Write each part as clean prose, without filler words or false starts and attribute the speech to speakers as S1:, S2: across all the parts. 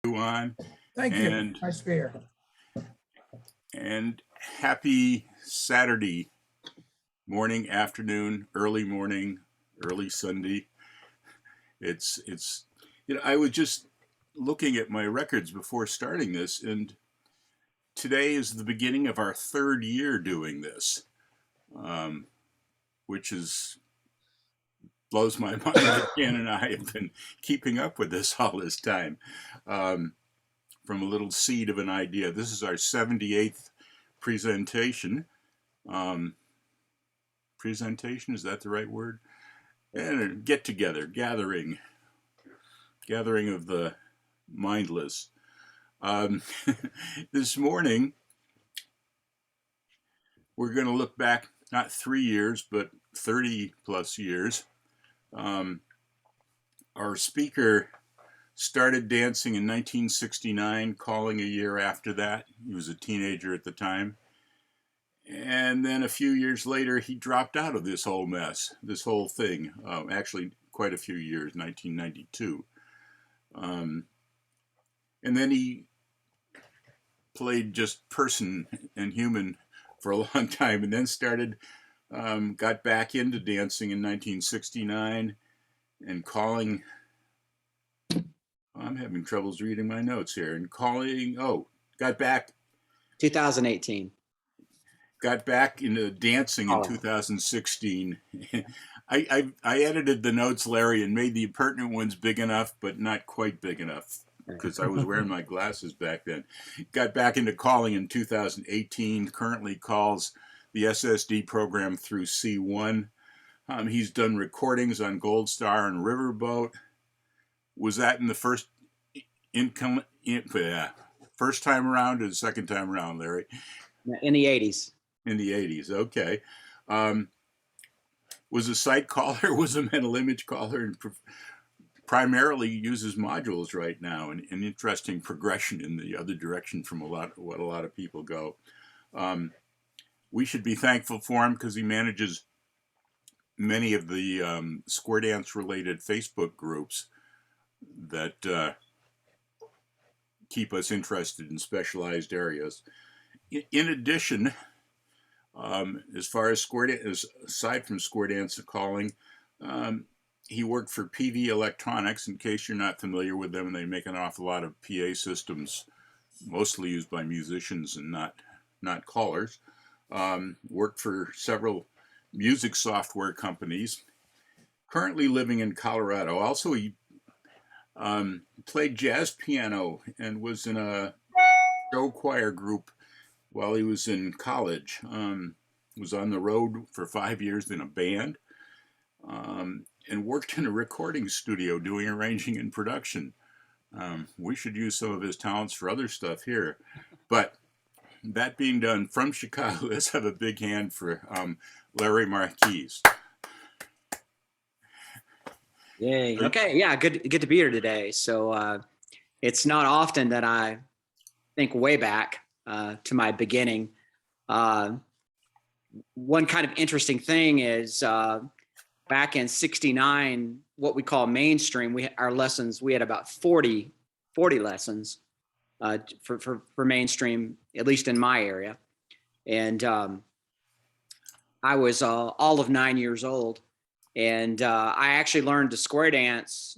S1: On
S2: Thank
S1: and
S2: you. Nice to be here.
S1: and happy Saturday morning, afternoon, early morning, early Sunday. It's I was just looking at my records before starting this, and today is the beginning of our third year doing this, which blows my mind that Jan and I have been keeping up with this all this time. From a little seed of an idea. This is our 78th presentation. Presentation, is that the right word? And a get together, gathering of the mindless. This morning, we're going to look back not 3 years, but 30 plus years. Our speaker started dancing in 1969, calling a year after that. He was a teenager at the time. And then a few years later, he dropped out of this whole mess, this whole thing. Actually, quite a few years, 1992. And then he played just person and human for a long time, and then got back into dancing in 1969 and calling. I'm having troubles reading my notes here. And got back
S3: 2018.
S1: Got back into dancing in 2016. I edited the notes, Larry, and made the pertinent ones big enough, but not quite big enough because I was wearing my glasses back then. Got back into calling in 2018. Currently calls the SSD program through C1. He's done recordings on Gold Star and Riverboat. Was that in the first time around or the second time around, Larry?
S3: In the 80s.
S1: In the 80s, okay. Was a site caller, was a mental image caller, and primarily uses modules right now, and an interesting progression in the other direction from what a lot of people go. We should be thankful for him because he manages many of the square dance related Facebook groups that keep us interested in specialized areas. In addition, as far as aside from square dance calling, he worked for PV Electronics. In case you're not familiar with them, they make an awful lot of PA systems, mostly used by musicians and not callers. Worked for several music software companies. Currently living in Colorado. Also, he played jazz piano and was in a show choir group while he was in college. Was on the road for 5 years in a band, and worked in a recording studio doing arranging and production. We should use some of his talents for other stuff here. But that being done, from Chicago, let's have a big hand for Larry Marchese.
S3: Yay. Okay. Yeah. Good to be here today. So it's not often that I think way back to my beginning. One kind of interesting thing is back in '69, what we call mainstream, we had about 40 lessons for mainstream, at least in my area. And I was all of 9 years old. And I actually learned to square dance,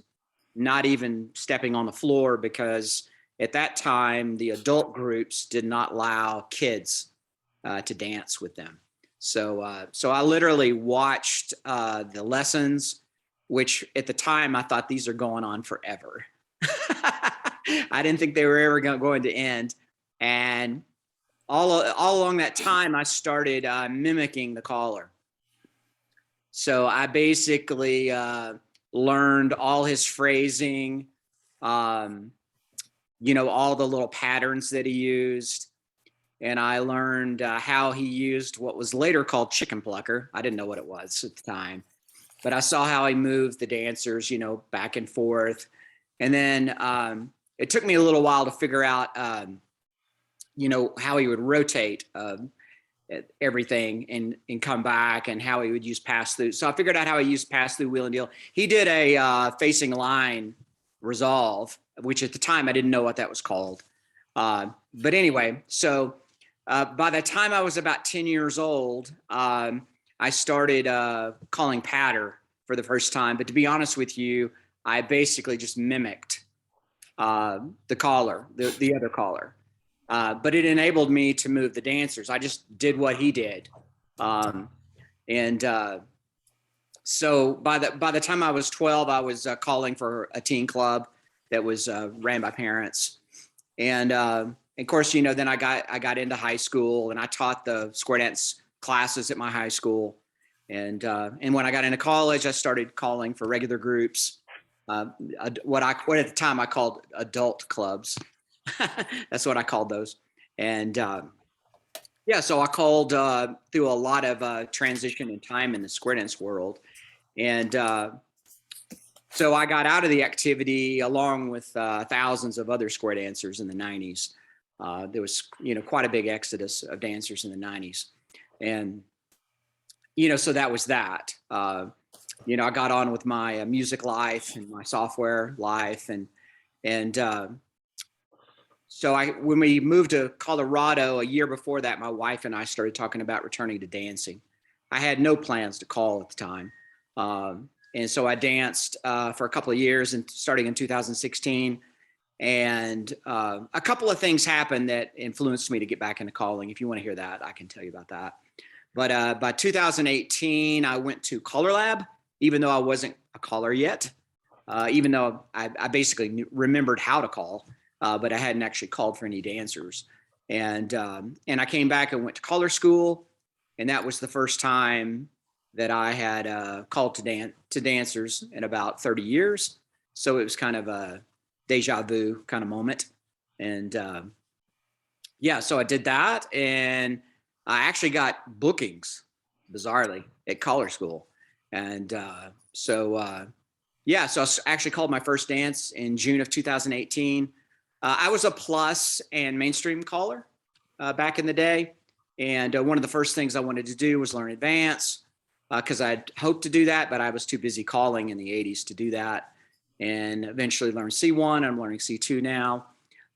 S3: not even stepping on the floor, because at that time, the adult groups did not allow kids to dance with them. So I literally watched the lessons, which at the time I thought these are going on forever. I didn't think they were ever going to end. And all along that time, I started mimicking the caller. So I basically learned all his phrasing, all the little patterns that he used. And I learned how he used what was later called chicken plucker. I didn't know what it was at the time, but I saw how he moved the dancers, back and forth. And then it took me a little while to figure out, how he would rotate everything and come back, and how he would use pass through. So I figured out how he used pass through, wheel and deal. He did a facing line resolve, which at the time I didn't know what that was called. But anyway, so by the time I was about 10 years old, I started calling patter for the first time. But to be honest with you, I basically just mimicked the caller, the other caller. But it enabled me to move the dancers. I just did what he did. So by the time I was 12, I was calling for a teen club that was ran by parents. And of course, then I got into high school, and I taught the square dance classes at my high school. And when I got into college, I started calling for regular groups. What at the time I called adult clubs. That's what I called those. And so I called through a lot of transition and time in the square dance world. And so I got out of the activity along with thousands of other square dancers in the 90s. There was, quite a big exodus of dancers in the 90s. And, so that was that. I got on with my music life and my software life. And so when we moved to Colorado a year before that, my wife and I started talking about returning to dancing. I had no plans to call at the time. And so I danced for a couple of years, and starting in 2016. And a couple of things happened that influenced me to get back into calling. If you want to hear that, I can tell you about that. But by 2018, I went to Caller Lab, even though I wasn't a caller yet, even though I basically remembered how to call, but I hadn't actually called for any dancers. And I came back and went to caller school, and that was the first time that I had called to dancers in about 30 years. So it was kind of a deja vu kind of moment. And so I did that, and I actually got bookings, bizarrely, at caller school. And so I actually called my first dance in June of 2018. I was a plus and mainstream caller back in the day. And one of the first things I wanted to do was learn advance, because I'd hoped to do that, but I was too busy calling in the 80s to do that. And eventually learned C1. I'm learning C2 now.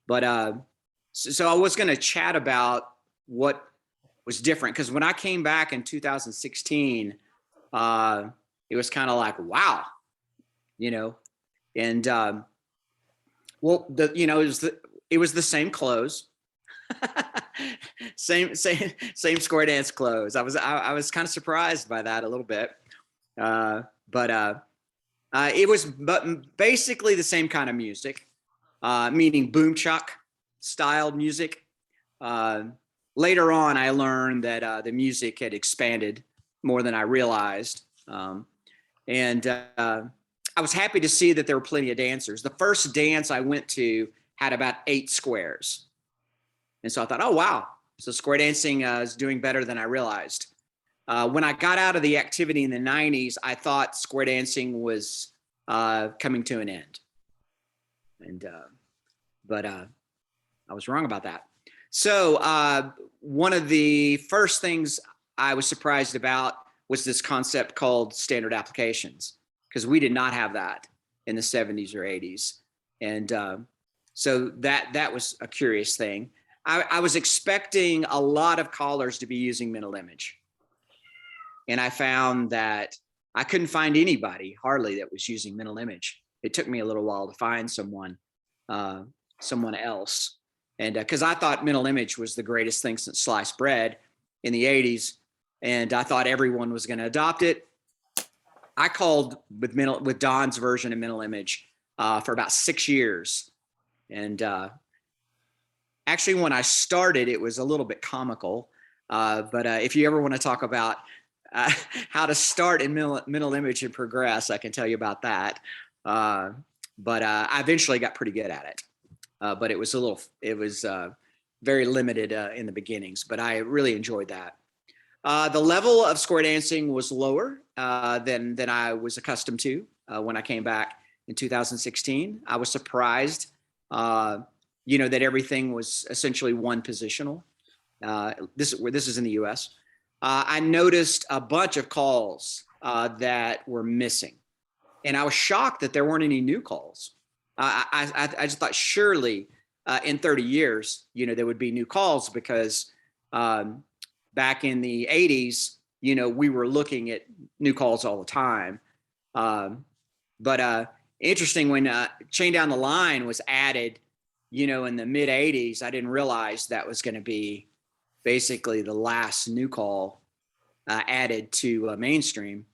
S3: But so I was going to chat about what was different, because when I came back in 2016, it was kind of like, wow, and it was the same clothes. same square dance clothes. I was kind of surprised by that a little bit, but it was basically the same kind of music, meaning boom chuck styled music. Later on, I learned that the music had expanded more than I realized, and I was happy to see that there were plenty of dancers. The first dance I went to had about 8 squares. And so I thought, oh, wow. So square dancing is doing better than I realized. When I got out of the activity in the 90s, I thought square dancing was coming to an end. But I was wrong about that. So one of the first things I was surprised about was this concept called standard applications, because we did not have that in the 70s or 80s. And so that was a curious thing. I was expecting a lot of callers to be using middle image. And I found that I couldn't find anybody hardly that was using middle image. It took me a little while to find someone else. And because I thought middle image was the greatest thing since sliced bread in the 80s. And I thought everyone was going to adopt it. I called with Don's version of middle image for about 6 years. And actually, when I started, it was a little bit comical. But if you ever want to talk about how to start in middle image and progress, I can tell you about that. But I eventually got pretty good at it. But it was very limited in the beginnings, but I really enjoyed that. The level of square dancing was lower than I was accustomed to when I came back in 2016. I was surprised, that everything was essentially one positional. This is in the U.S. I noticed a bunch of calls that were missing, and I was shocked that there weren't any new calls. I just thought surely in 30 years, there would be new calls because back in the 80s, we were looking at new calls all the time. But interesting when Chain Down the Line was added, in the mid 80s, I didn't realize that was going to be basically the last new call added to mainstream.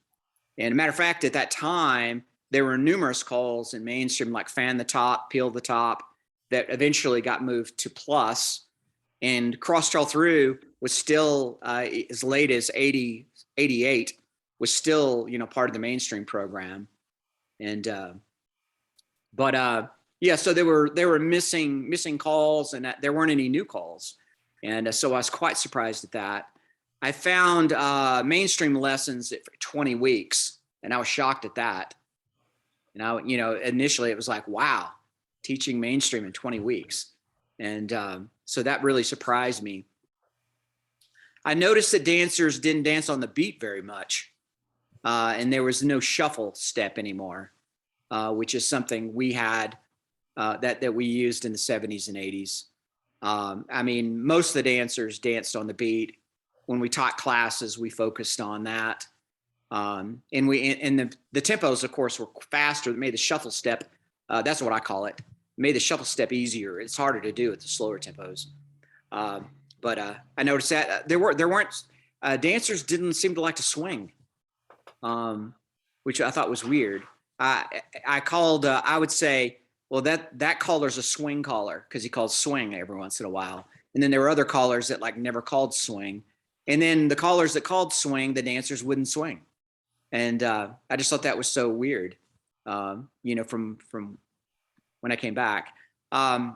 S3: And a matter of fact, at that time, there were numerous calls in mainstream like Fan the Top, Peel the Top, that eventually got moved to plus. And Cross Trail Through was still as late as 80, 88 was still, part of the mainstream program. And yeah, so they were missing calls, and there weren't any new calls. And so I was quite surprised at that. I found mainstream lessons at 20 weeks, and I was shocked at that. And initially it was like, wow, teaching mainstream in 20 weeks. And so that really surprised me. I noticed that dancers didn't dance on the beat very much. And there was no shuffle step anymore, which is something we had that we used in the 70s and 80s. Most of the dancers danced on the beat. When we taught classes, we focused on that. And the tempos, of course, were faster. That made the shuffle step, that's what I call it, made the shuffle step easier. It's harder to do at the slower tempos. But I noticed that there weren't dancers didn't seem to like to swing, which I thought was weird. I called, I would say, well, that caller's a swing caller because he called swing every once in a while. And then there were other callers that like never called swing. And then the callers that called swing, the dancers wouldn't swing. And I just thought that was so weird, from when I came back. I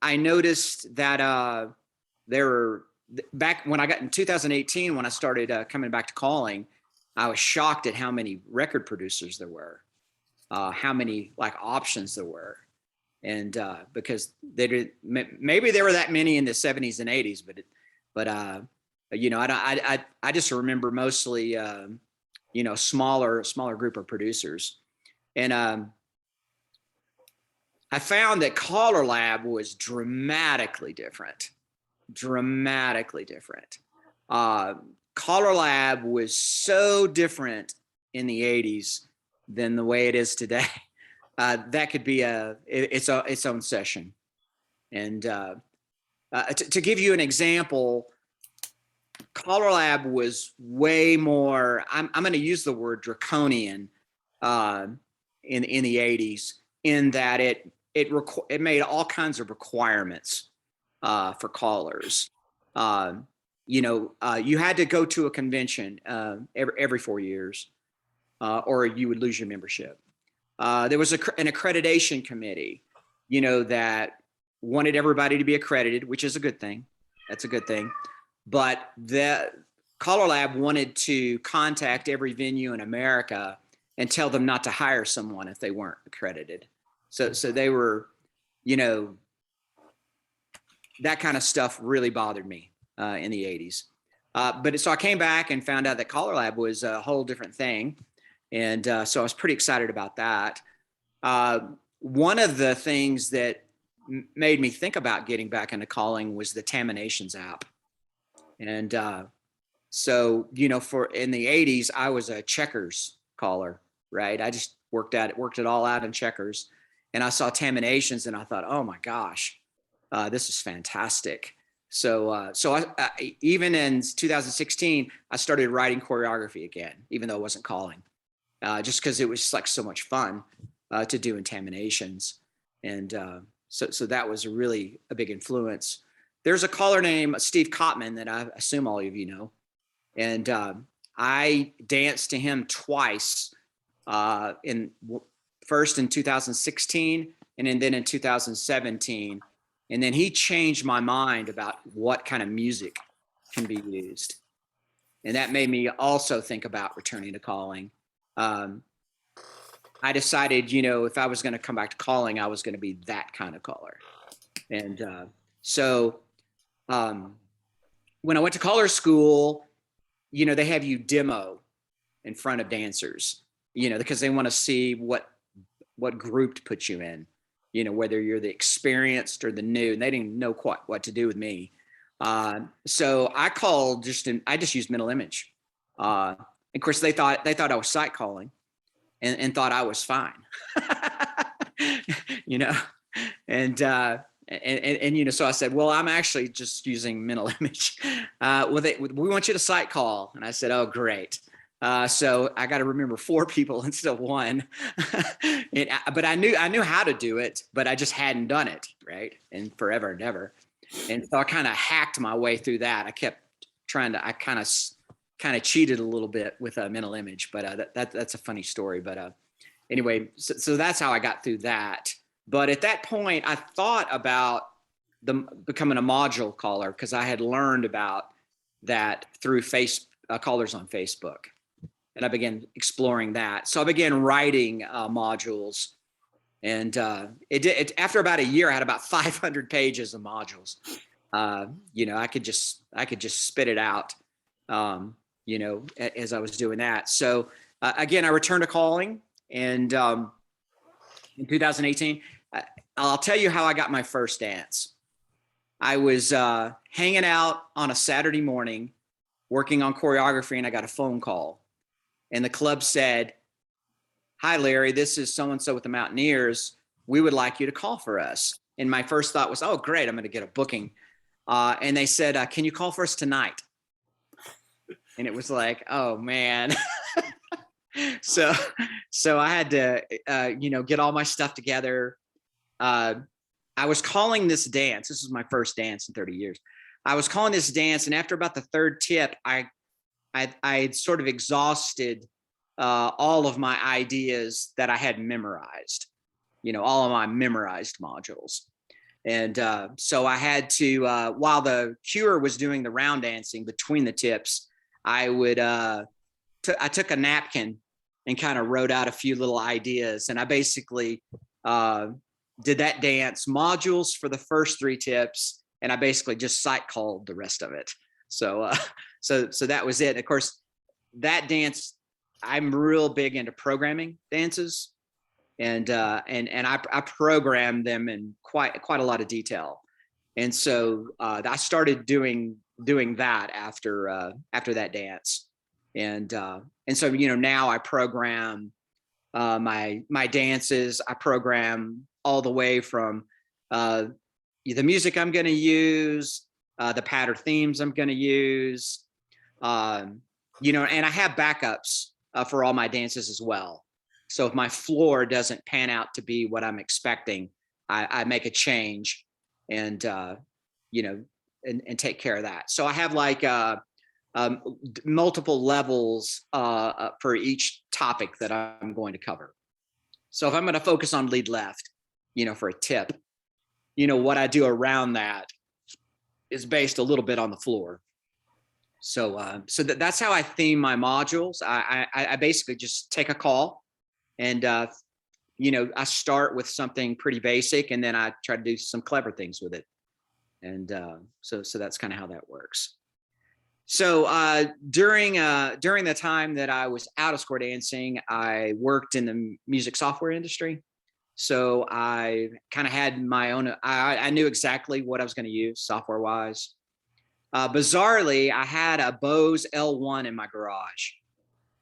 S3: noticed that there were, back when I got in 2018, when I started coming back to calling, I was shocked at how many record producers there were, how many like options there were. And because maybe there were that many in the 70s and 80s, but I just remember mostly, smaller group of producers. And I found that Caller Lab was dramatically different. Caller Lab was so different in the 80s than the way it is today. That could be its own session. And to give you an example, Caller Lab was way more, I'm going to use the word draconian in the 80s, in that it made all kinds of requirements for callers. You had to go to a convention every 4 years, or you would lose your membership. There was an accreditation committee, that wanted everybody to be accredited, which is a good thing. That's a good thing. But the Caller Lab wanted to contact every venue in America and tell them not to hire someone if they weren't accredited. So they were, that kind of stuff really bothered me in the 80s. So I came back and found out that Caller Lab was a whole different thing. And so I was pretty excited about that. One of the things that made me think about getting back into calling was the Taminations app. And so, for in the 80s, I was a checkers caller, right? I just worked it all out in checkers. And I saw Taminations and I thought, oh my gosh, this is fantastic. So I even in 2016, I started writing choreography again, even though I wasn't calling, just because it was like so much fun to do in Taminations. And so that was really a big influence. There's a caller named Steve Cottman that I assume all of you know. And I danced to him twice, first in 2016 and then in 2017. And then he changed my mind about what kind of music can be used. And that made me also think about returning to calling. I decided, if I was going to come back to calling, I was going to be that kind of caller. And so when I went to caller school, they have you demo in front of dancers, because they want to see what what group to put you in, whether you're the experienced or the new. And they didn't know quite what to do with me. So I I just used mental image. Of course, they thought I was sight calling, and thought I was fine. you know, and so I said, well, I'm actually just using mental image. We want you to sight call, and I said, oh, great. So I got to remember 4 people instead of 1. But I knew how to do it, but I just hadn't done it, right? And forever and ever. And so I kind of hacked my way through that. I kept trying to. I kind of cheated a little bit with a mental image, but that's a funny story. But anyway, so that's how I got through that. But at that point, I thought about becoming a module caller, because I had learned about that through callers on Facebook, and I began exploring that. So I began writing modules, and after about a year, I had about 500 pages of modules. I could just spit it out, as I was doing that. So again, I returned to calling, and in 2018, I'll tell you how I got my first dance. I was hanging out on a Saturday morning, working on choreography, and I got a phone call. And the club said, hi, Larry, this is so-and-so with the Mountaineers. We would like you to call for us. And my first thought was, oh, great, I'm going to get a booking. And they said, can you call for us tonight? And it was like, oh, man. So I had to, get all my stuff together. I was calling this dance. This was my first dance in 30 years. I was calling this dance, and after about the 3rd tip, I had sort of exhausted all of my ideas that I had memorized, all of my memorized modules. And so I had to, while the cuer was doing the round dancing between the tips, I took a napkin and kind of wrote out a few little ideas. And I basically did that dance, modules for the first 3 tips, and I basically just sight called the rest of it. So that was it. And of course, that dance, I'm real big into programming dances, and I programmed them in quite a lot of detail. And so I started doing that after that dance. And so, now I program my dances. I program all the way from the music I'm going to use, the pattern themes I'm going to use, and I have backups for all my dances as well. So if my floor doesn't pan out to be what I'm expecting, I make a change and take care of that. So I have like multiple levels for each topic that I'm going to cover. So if I'm going to focus on lead left, for a tip, what I do around that is based a little bit on the floor. So that's how I theme my modules. I basically just take a call, and I start with something pretty basic, and then I try to do some clever things with it. And so that's kind of how that works. So during the time that I was out of square dancing, I worked in the music software industry. So I kind of had my own, I knew exactly what I was going to use software wise. Bizarrely, I had a Bose L1 in my garage.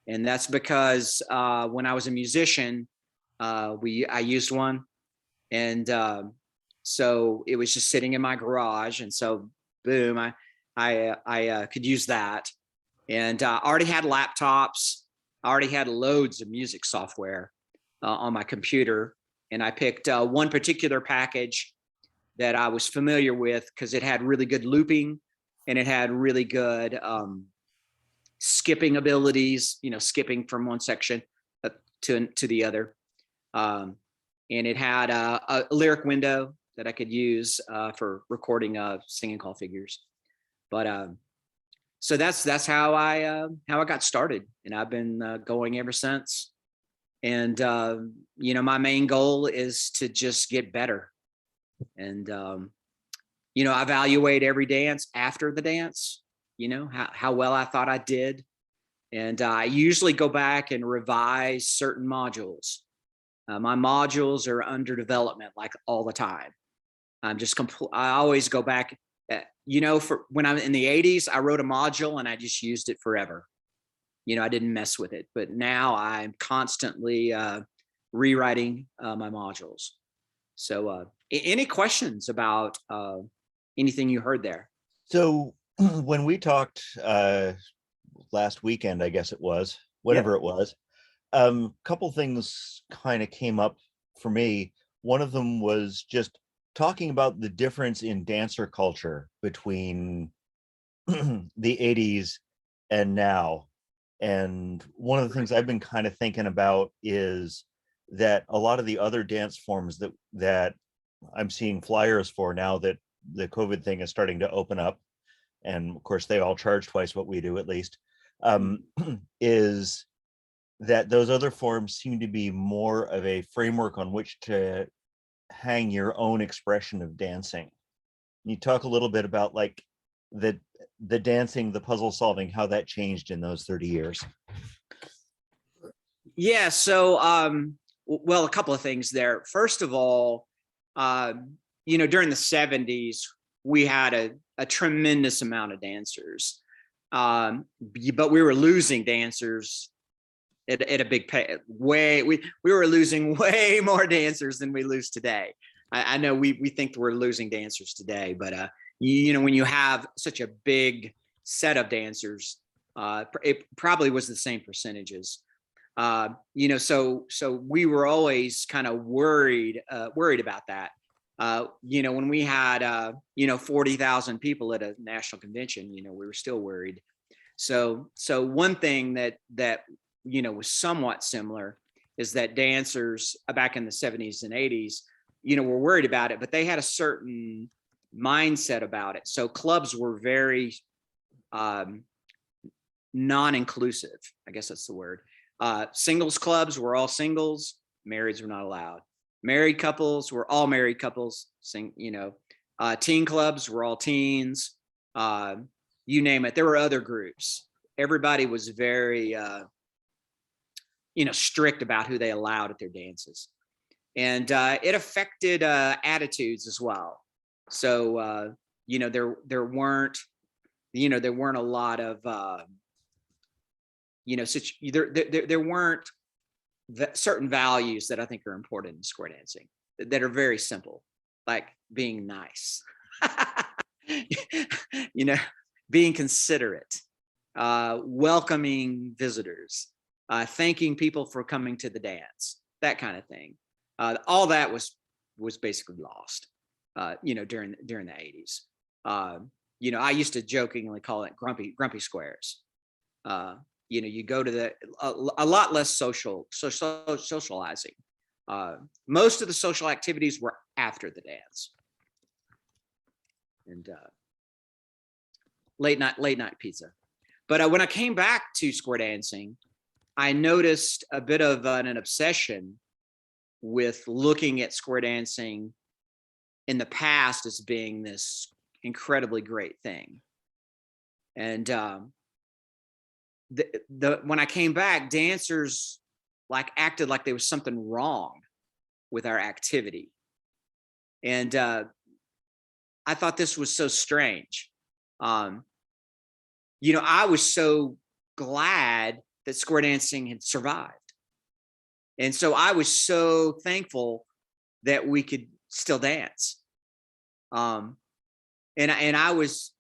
S3: And that's because when I was a musician, I used one. And so it was just sitting in my garage. And so boom, I could use that. And I already had laptops. I already had loads of music software on my computer. And I picked one particular package that I was familiar with because it had really good looping, and it had really good skipping abilities, skipping from one section to the other. And it had a lyric window that I could use for recording singing call figures. But so that's how I got started, and I've been going ever since. And my main goal is to just get better, and evaluate every dance after the dance. How well I thought I did, and I usually go back and revise certain modules. My modules are under development, like all the time. I always go back, for when I'm in the 80s, I wrote a module and I just used it forever. I didn't mess with it, but now I'm constantly rewriting my modules. So any questions about anything you heard there?
S2: So when we talked last weekend, I guess it was, whenever it was, couple things kind of came up for me. One of them was just talking about the difference in dancer culture between the 80s and now. And one of the things I've been kind of thinking about is that a lot of the other dance forms that I'm seeing flyers for now that the COVID thing is starting to open up, and of course they all charge twice what we do at least, is that those other forms seem to be more of a framework on which to hang your own expression of dancing. You talk a little bit about like the dancing, the puzzle solving, how that changed in those 30 years.
S3: Yeah. So, well, a couple of things there. First of all, during the 70s, we had a tremendous amount of dancers, but we were losing dancers at a big pay. We were losing way more dancers than we lose today. I know we think we're losing dancers today, but when you have such a big set of dancers, it probably was the same percentages. So we were always kind of worried about that. When we had 40,000 people at a national convention, we were still worried. So one thing that was somewhat similar is that dancers back in the 70s and 80s, were worried about it, but they had a certain mindset about it. So clubs were very non-inclusive, I guess that's the word. Singles clubs were all singles, marrieds were not allowed. Married couples were all married couples. Teen clubs were all teens. You name it. There were other groups. Everybody was very strict about who they allowed at their dances, and it affected attitudes as well. So there weren't a lot of there weren't certain values that I think are important in square dancing that are very simple, like being nice, being considerate, welcoming visitors, thanking people for coming to the dance, that kind of thing. All that was basically lost, during the 80s. I used to jokingly call it grumpy squares. You go to a lot less socializing. Most of the social activities were after the dance, and late night pizza. But when I came back to square dancing, I noticed a bit of an obsession with looking at square dancing in the past as being this incredibly great thing. And when I came back, dancers acted like there was something wrong with our activity. And I thought this was so strange. I was so glad that square dancing had survived. And so I was so thankful that we could still dance. And I was,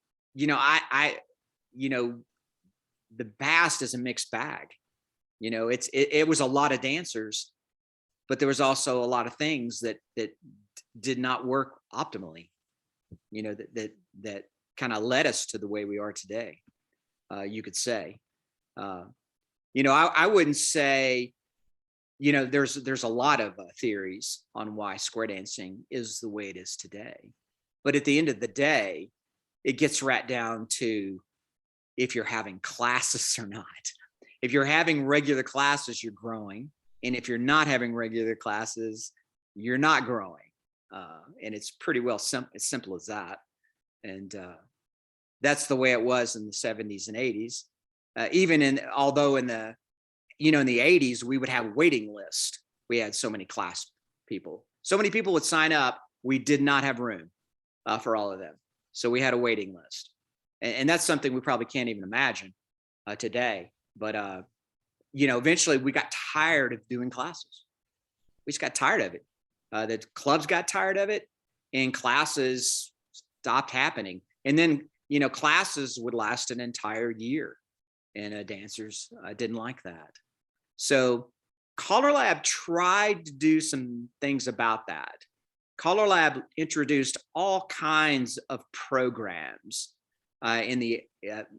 S3: the past is a mixed bag. It was a lot of dancers, but there was also a lot of things that did not work optimally, that kind of led us to the way we are today, you could say. I wouldn't say, there's a lot of theories on why square dancing is the way it is today. But at the end of the day, it gets right down to if you're having classes or not. If you're having regular classes, you're growing. And if you're not having regular classes, you're not growing. And it's pretty well as simple as that. And that's the way it was in the 70s and 80s. Although in the 80s, we would have waiting lists. we had so many class people. So many people would sign up. We did not have room for all of them. So we had a waiting list. And that's something we probably can't even imagine today. But, eventually we got tired of doing classes. We just got tired of it. The clubs got tired of it, and classes stopped happening. And then, classes would last an entire year, and dancers didn't like that. So Color Lab tried to do some things about that. Color Lab introduced all kinds of programs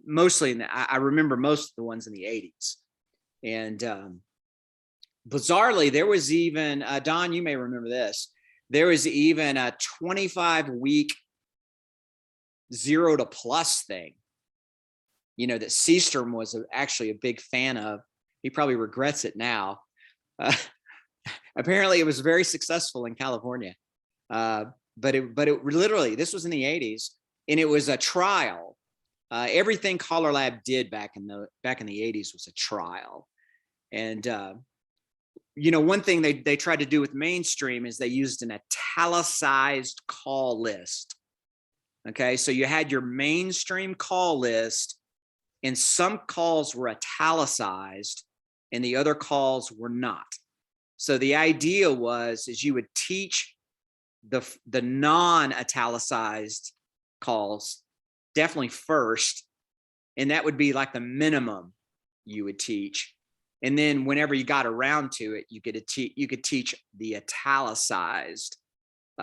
S3: mostly I remember most of the ones in the 80s. And bizarrely, there was even, Don, you may remember this, there was even a 25-week 0 to plus thing, that Seastrom was actually a big fan of. He probably regrets it now. Apparently it was very successful in California. But it literally, this was in the 80s, and it was a trial. Everything Color Lab did back in the 80s was a trial. And one thing they tried to do with Mainstream is they used an italicized call list. Okay, so you had your Mainstream call list, and some calls were italicized and the other calls were not. So the idea is you would teach the non-italicized calls definitely first, and that would be like the minimum you would teach. And then whenever you got around to it, you could teach the italicized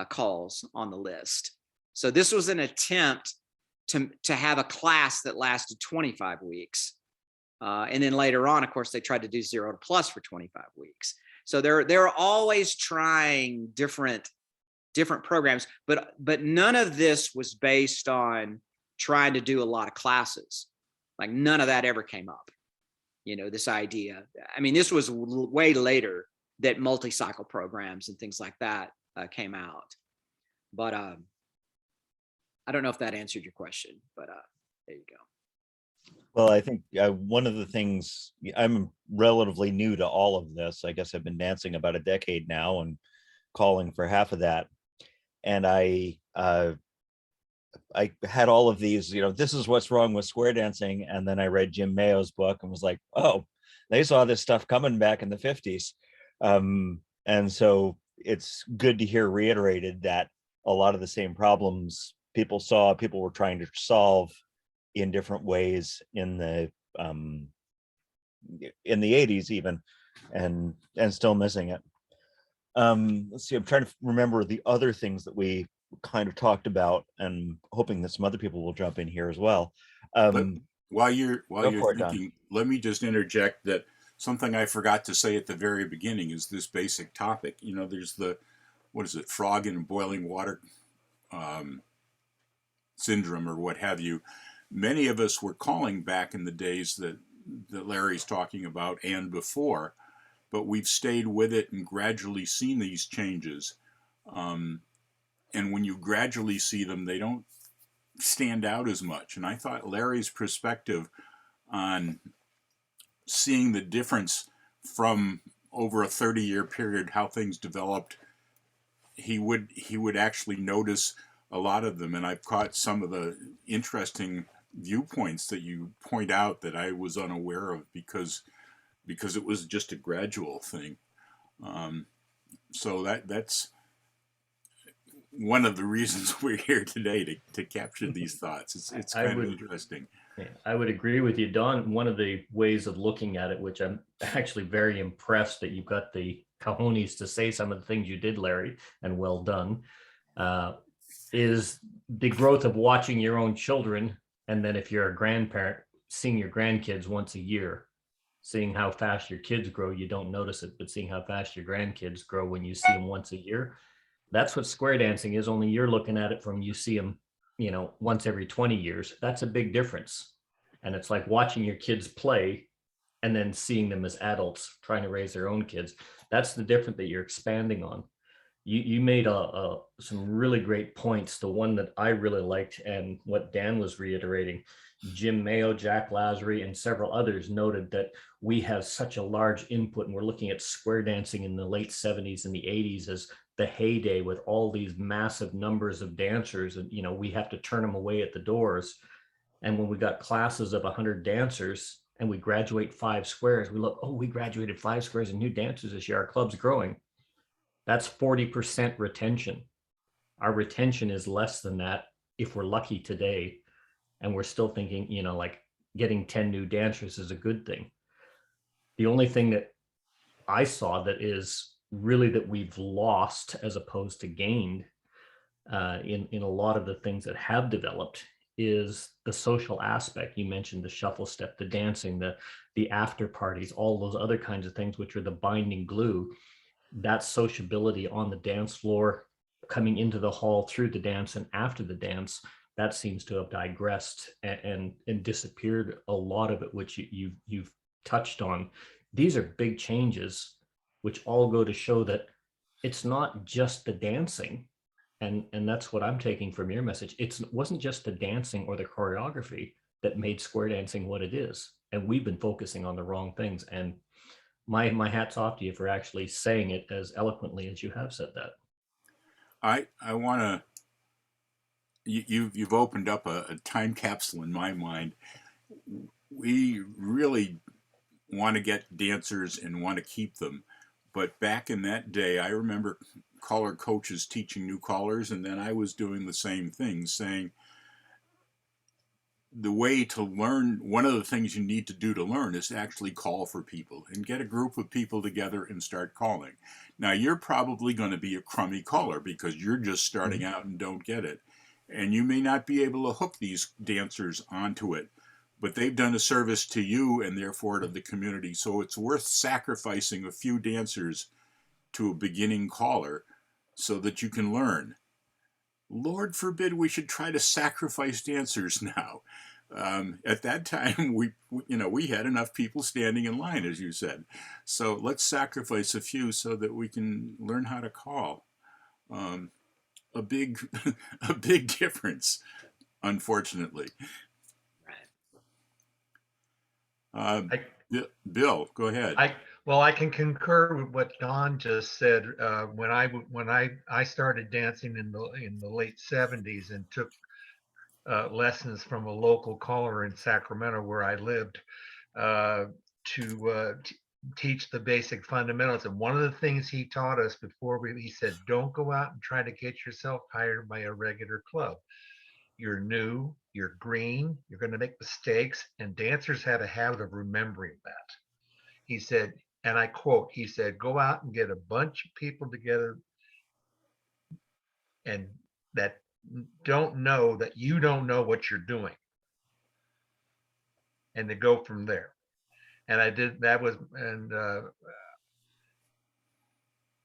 S3: calls on the list. So this was an attempt to have a class that lasted 25 weeks. And then later on, of course, they tried to do 0 to plus for 25 weeks. So they're always trying different programs, but none of this was based on trying to do a lot of classes. Like none of that ever came up. This idea. I mean, this was way later that multi-cycle programs and things like that came out. But I don't know if that answered your question, but there you go.
S2: Well, I think one of the things, I'm relatively new to all of this. I guess I've been dancing about a decade now and calling for half of that. And I had all of these, this is what's wrong with square dancing. And then I read Jim Mayo's book and was like, oh, they saw this stuff coming back in the 50s. And so it's good to hear reiterated that a lot of the same problems people were trying to solve in different ways in the 80s even, and still missing it. Let's see, I'm trying to remember the other things that we kind of talked about, and hoping that some other people will jump in here as well.
S1: While you're thinking,
S2: Don.
S1: let me just interject that something I forgot to say at the very beginning is this basic topic. There's frog in boiling water syndrome or what have you. Many of us were calling back in the days that Larry's talking about and before, but we've stayed with it and gradually seen these changes. And when you gradually see them, they don't stand out as much. And I thought Larry's perspective on seeing the difference from over a 30-year period, how things developed, he would actually notice a lot of them. And I've caught some of the interesting viewpoints that you point out that I was unaware of because it was just a gradual thing. So that's one of the reasons we're here today to capture these thoughts. It's kind of interesting.
S4: I would agree with you, Don. One of the ways of looking at it, which I'm actually very impressed that you've got the cojones to say some of the things you did, Larry, and well done, is the growth of watching your own children. And then if you're a grandparent, seeing your grandkids once a year, seeing how fast your kids grow, you don't notice it, but seeing how fast your grandkids grow when you see them once a year, that's what square dancing is. Only you're looking at it from, you see them, once every 20 years. That's a big difference. And it's like watching your kids play and then seeing them as adults trying to raise their own kids. That's the difference that you're expanding on. You made some really great points. The one that I really liked, and what Dan was reiterating, Jim Mayo, Jack Lazary, and several others noted that we have such a large input, and we're looking at square dancing in the late 70s and the 80s as the heyday with all these massive numbers of dancers, and we have to turn them away at the doors. And when we got classes of 100 dancers and we graduate 5 squares, we look, oh, we graduated 5 squares and new dancers this year. Our club's growing. That's 40% retention. Our retention is less than that if we're lucky today. And we're still thinking, like getting 10 new dancers is a good thing. The only thing that I saw that is really that we've lost as opposed to gained in a lot of the things that have developed is the social aspect. You mentioned the shuffle step, the dancing, the after parties, all those other kinds of things, which are the binding glue. That sociability on the dance floor, coming into the hall through the dance and after the dance, that seems to have digressed and disappeared, a lot of it, which you've touched on. These are big changes, which all go to show that it's not just the dancing. And that's what I'm taking from your message. It wasn't just the dancing or the choreography that made square dancing what it is. And we've been focusing on the wrong things. And my hat's off to you for actually saying it as eloquently as you have said that.
S1: I want to. You've opened up a time capsule in my mind. We really want to get dancers and want to keep them, but back in that day, I remember caller coaches teaching new callers, and then I was doing the same thing, saying the way to learn, one of the things you need to do to learn is to actually call for people and get a group of people together and start calling. Now, you're probably going to be a crummy caller because you're just starting out and don't get it. And you may not be able to hook these dancers onto it, but they've done a service to you and therefore to the community. So it's worth sacrificing a few dancers to a beginning caller so that you can learn. Lord forbid we should try to sacrifice dancers now. At that time, we had enough people standing in line, as you said. So let's sacrifice a few so that we can learn how to call. A big, a big difference, unfortunately.
S3: Right.
S1: Bill, go ahead.
S5: I can concur with what Don just said. When I started dancing in the late '70s and took lessons from a local caller in Sacramento where I lived to teach the basic fundamentals. And one of the things he taught us he said, don't go out and try to get yourself hired by a regular club. You're new, you're green, you're going to make mistakes, and dancers had a habit of remembering that. He said, and I quote, he said, go out and get a bunch of people together and that don't know that you don't know what you're doing, and to go from there. And I did that was, and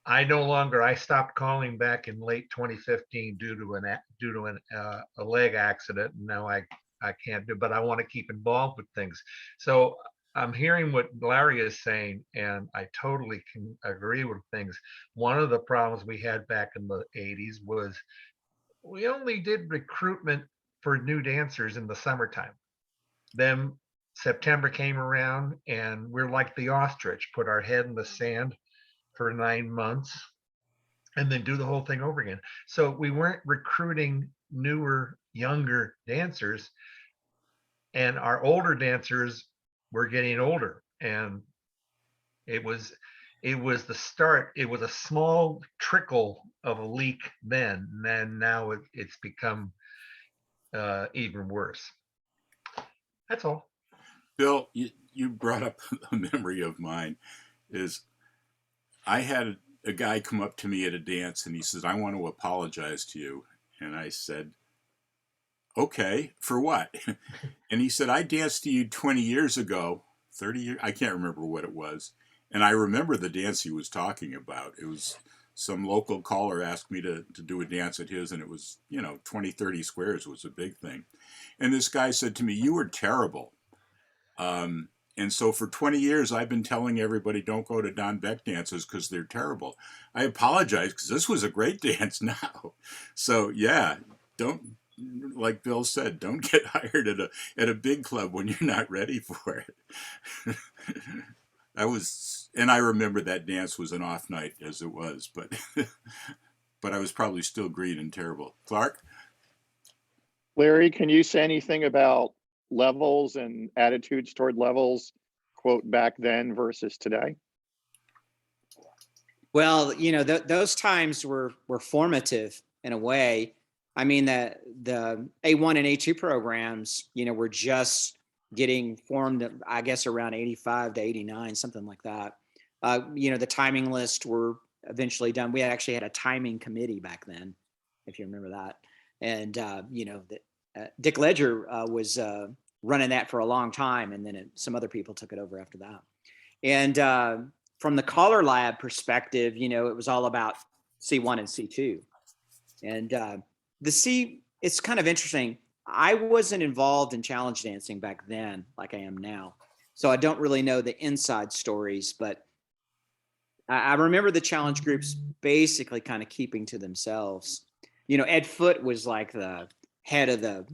S5: I stopped calling back in late 2015 due to a leg accident. And now I can't do, but I want to keep involved with things. So I'm hearing what Larry is saying, and I totally can agree with things. One of the problems we had back in the 80s was we only did recruitment for new dancers in the summertime. Then September came around and we're like the ostrich, put our head in the sand for 9 months and then do the whole thing over again. So we weren't recruiting newer, younger dancers, and our older dancers were getting older. And it was the start. It was a small trickle of a leak then, and then now it's become even worse. That's all.
S1: Bill, you brought up a memory of mine. Is I had a guy come up to me at a dance and he says, I want to apologize to you. And I said, okay, for what? And he said, I danced to you 20 years ago, 30 years, I can't remember what it was. And I remember the dance he was talking about. It was some local caller asked me to do a dance at his, and it was, 20, 30 squares was a big thing. And this guy said to me, you were terrible. And so for 20 years, I've been telling everybody, don't go to Don Beck dances because they're terrible. I apologize because this was a great dance now. So yeah, don't, like Bill said, don't get hired at a big club when you're not ready for it. And I remember that dance was an off night as it was, but but I was probably still green and terrible. Clark?
S6: Larry, can you say anything about levels and attitudes toward levels, quote, back then versus today?
S3: Well, those times were formative in a way. I mean, the A1 and A2 programs, were just getting formed, I guess, around 85 to 89, something like that. The timing list were eventually done. We actually had a timing committee back then, if you remember that. And, Dick Ledger was running that for a long time. And then some other people took it over after that. And from the Collar Lab perspective, it was all about C1 and C2. And it's kind of interesting. I wasn't involved in challenge dancing back then like I am now. So I don't really know the inside stories, but I remember the challenge groups basically kind of keeping to themselves. Ed Foote was like the head of the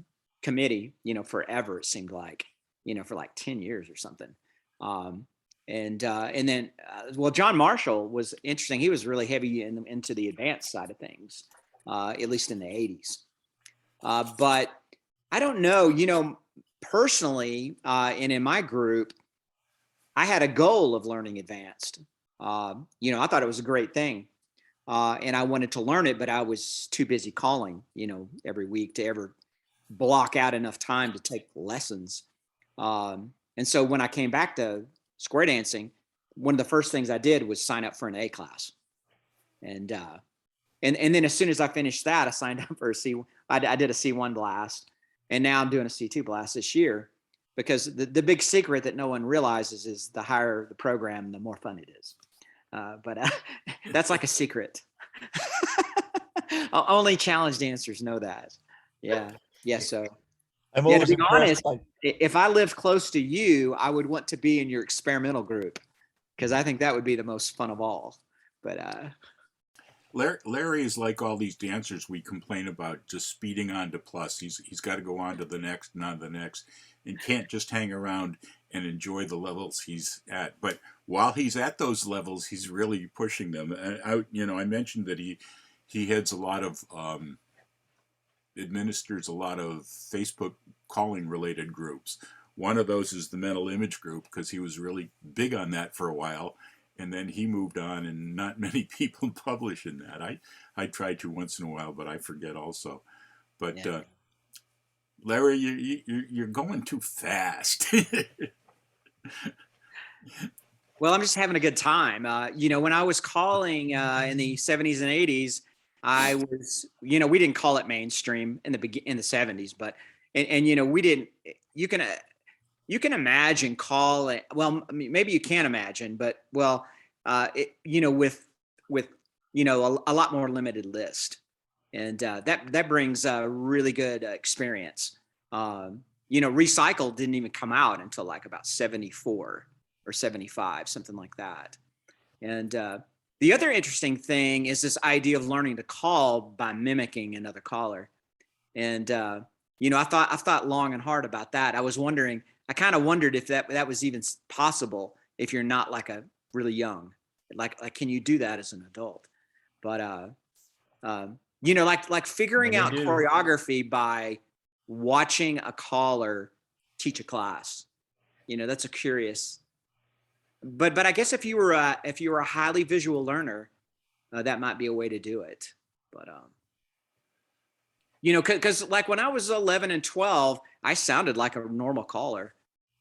S3: committee, forever, it seemed like, for like 10 years or something. And then John Marshall was interesting. He was really heavy into the advanced side of things, at least in the 80s. But I don't know, personally, and in my group, I had a goal of learning advanced. I thought it was a great thing. And I wanted to learn it, but I was too busy calling, every week to ever block out enough time to take lessons. And so when I came back to square dancing, one of the first things I did was sign up for an A class. And then as soon as I finished that, I signed up for I did a C1 blast, and now I'm doing a C2 blast this year, because the big secret that no one realizes is the higher the program, the more fun it is. But that's like a secret. Only challenge dancers know that. Yeah. So
S2: I'm
S3: to
S2: always
S3: be
S2: impressed
S3: honest, if I lived close to you, I would want to be in your experimental group, because I think that would be the most fun of all. But
S1: Larry is like all these dancers we complain about, just speeding on to plus. He's got to go on to the next and on the next, and can't just hang around and enjoy the levels he's at. But while he's at those levels, he's really pushing them. And I mentioned that he heads a lot of administers a lot of Facebook calling related groups. One of those is the mental image group, because he was really big on that for a while. And then he moved on, and not many people publish in that. I try to once in a while, but I forget also. But yeah. Larry, you're going too fast.
S3: Well, I'm just having a good time. When I was calling in the 70s and 80s, I was, we didn't call it mainstream in the 70s, but we didn't. You can imagine calling. Well, I mean, maybe you can't imagine, but with a lot more limited list, and that brings a really good experience. Recycle didn't even come out until like about 74 or 75, something like that. And the other interesting thing is this idea of learning to call by mimicking another caller. And I thought long and hard about that. I kind of wondered if that was even possible if you're not like a really young, like can you do that as an adult? But like figuring out choreography by watching a caller teach a class, that's a curious. But I guess if you were a highly visual learner, that might be a way to do it. But because like when I was 11 and 12, I sounded like a normal caller,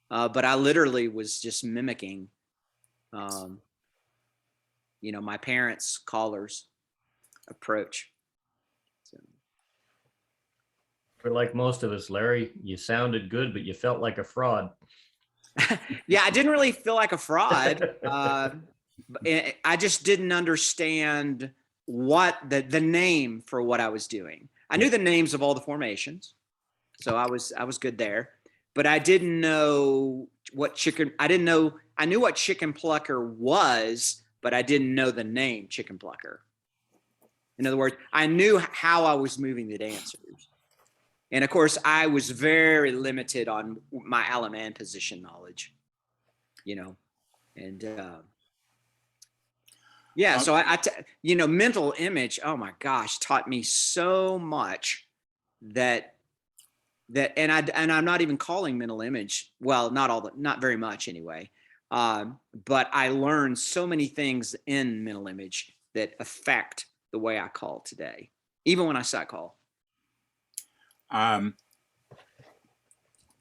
S3: but I literally was just mimicking, my parents' callers' approach. So.
S4: For like most of us, Larry, you sounded good, but you felt like a fraud.
S3: Yeah, I didn't really feel like a fraud. I just didn't understand what the name for what I was doing. I knew the names of all the formations, so I was good there. but I didn't know what chicken. I knew what chicken plucker was, but I didn't know the name chicken plucker. In other words, I knew how I was moving the dancers. And of course, I was very limited on my Allen man position knowledge, and yeah. So mental image, oh my gosh, taught me so much that, and I'm not even calling mental image. Well, not very much anyway. But I learned so many things in mental image that affect the way I call today, even when I sight call.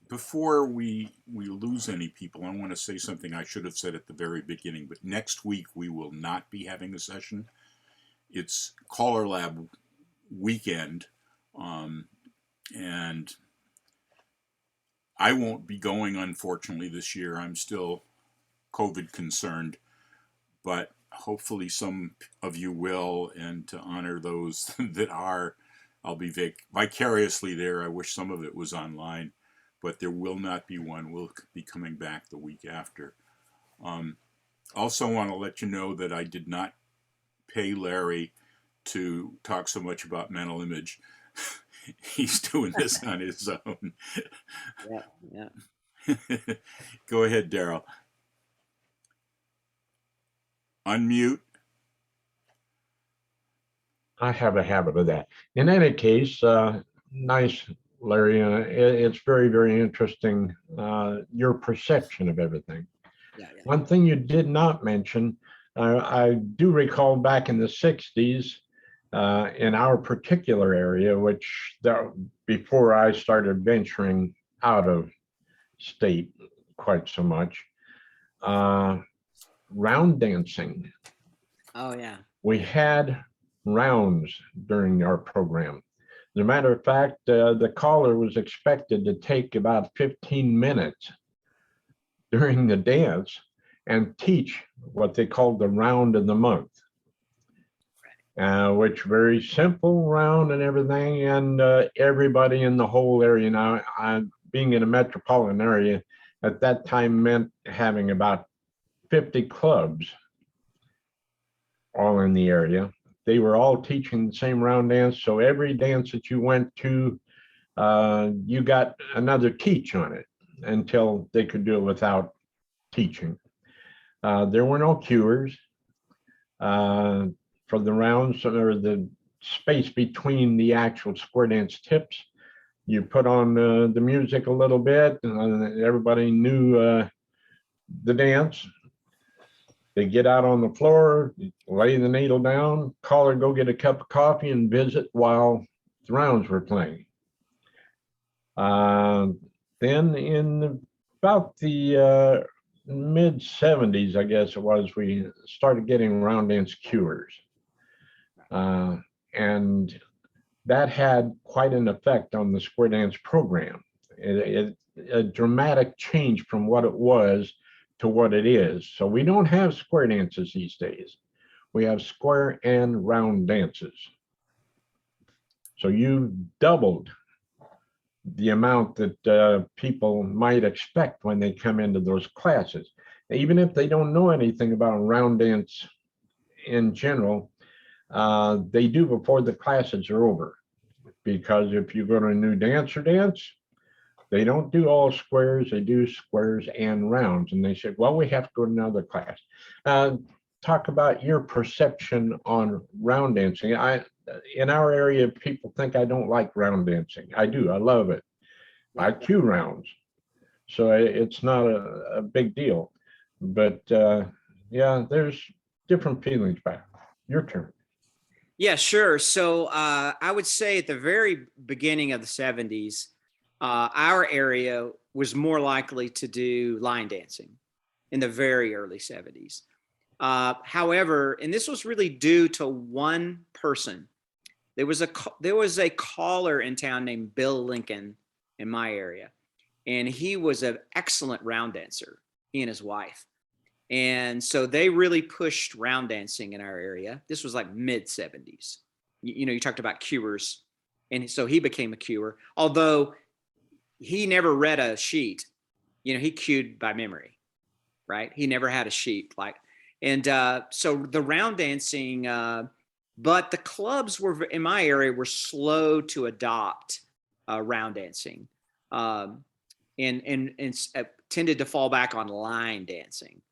S1: Before we lose any people, I want to say something I should have said at the very beginning, but next week we will not be having a session. It's Caller Lab weekend, and I won't be going, unfortunately, this year. I'm still COVID concerned, but hopefully some of you will, and to honor those that are, I'll be vicariously there. I wish some of it was online, but there will not be one. We'll be coming back the week after. Also want to let you know that I did not pay Larry to talk so much about mental image. He's doing this on his own.
S3: Yeah.
S1: Go ahead, Daryl. Unmute.
S7: I have a habit of that. In any case, nice, Larry. It's very, very interesting, your perception of everything.
S3: Yeah.
S7: One thing you did not mention, I do recall back in the 60s, in our particular area, which before I started venturing out of state quite so much, round dancing.
S3: Oh yeah.
S7: We had rounds during our program. As a matter of fact, the caller was expected to take about 15 minutes during the dance and teach what they called the round of the month, which very simple round and everything. And everybody in the whole area, now being in a metropolitan area at that time meant having about 50 clubs all in the area. They were all teaching the same round dance. So every dance that you went to, you got another teach on it until they could do it without teaching. There were no cuers for the rounds or the space between the actual square dance tips. You put on the music a little bit, and everybody knew the dance. They get out on the floor, lay the needle down, call her, go get a cup of coffee and visit while the rounds were playing. Then in about the mid 70s, I guess it was, we started getting round dance cuers. And that had quite an effect on the square dance program. A dramatic change from what it was to what it is. So we don't have square dances these days. We have square and round dances. So you doubled the amount that people might expect when they come into those classes. Even if they don't know anything about round dance in general, they do before the classes are over. Because if you go to a new dancer dance, they don't do all squares, they do squares and rounds. And they said, well, we have to go to another class. Talk about your perception on round dancing. In our area, people think I don't like round dancing. I do, I love it. I cue rounds. So it's not a big deal. But yeah, there's different feelings back. Your turn.
S3: Yeah, sure. So I would say at the very beginning of the 70s, our area was more likely to do line dancing in the very early 70s. However, and this was really due to one person. There was a caller in town named Bill Lincoln in my area, and he was an excellent round dancer, he and his wife. And so they really pushed round dancing in our area. This was like mid 70s. You talked about cuers, and so he became a cuer. Although he never read a sheet. You know, he cued by memory, right? He never had a sheet like, and so the round dancing, but the clubs were in my area were slow to adopt round dancing, and tended to fall back on line dancing.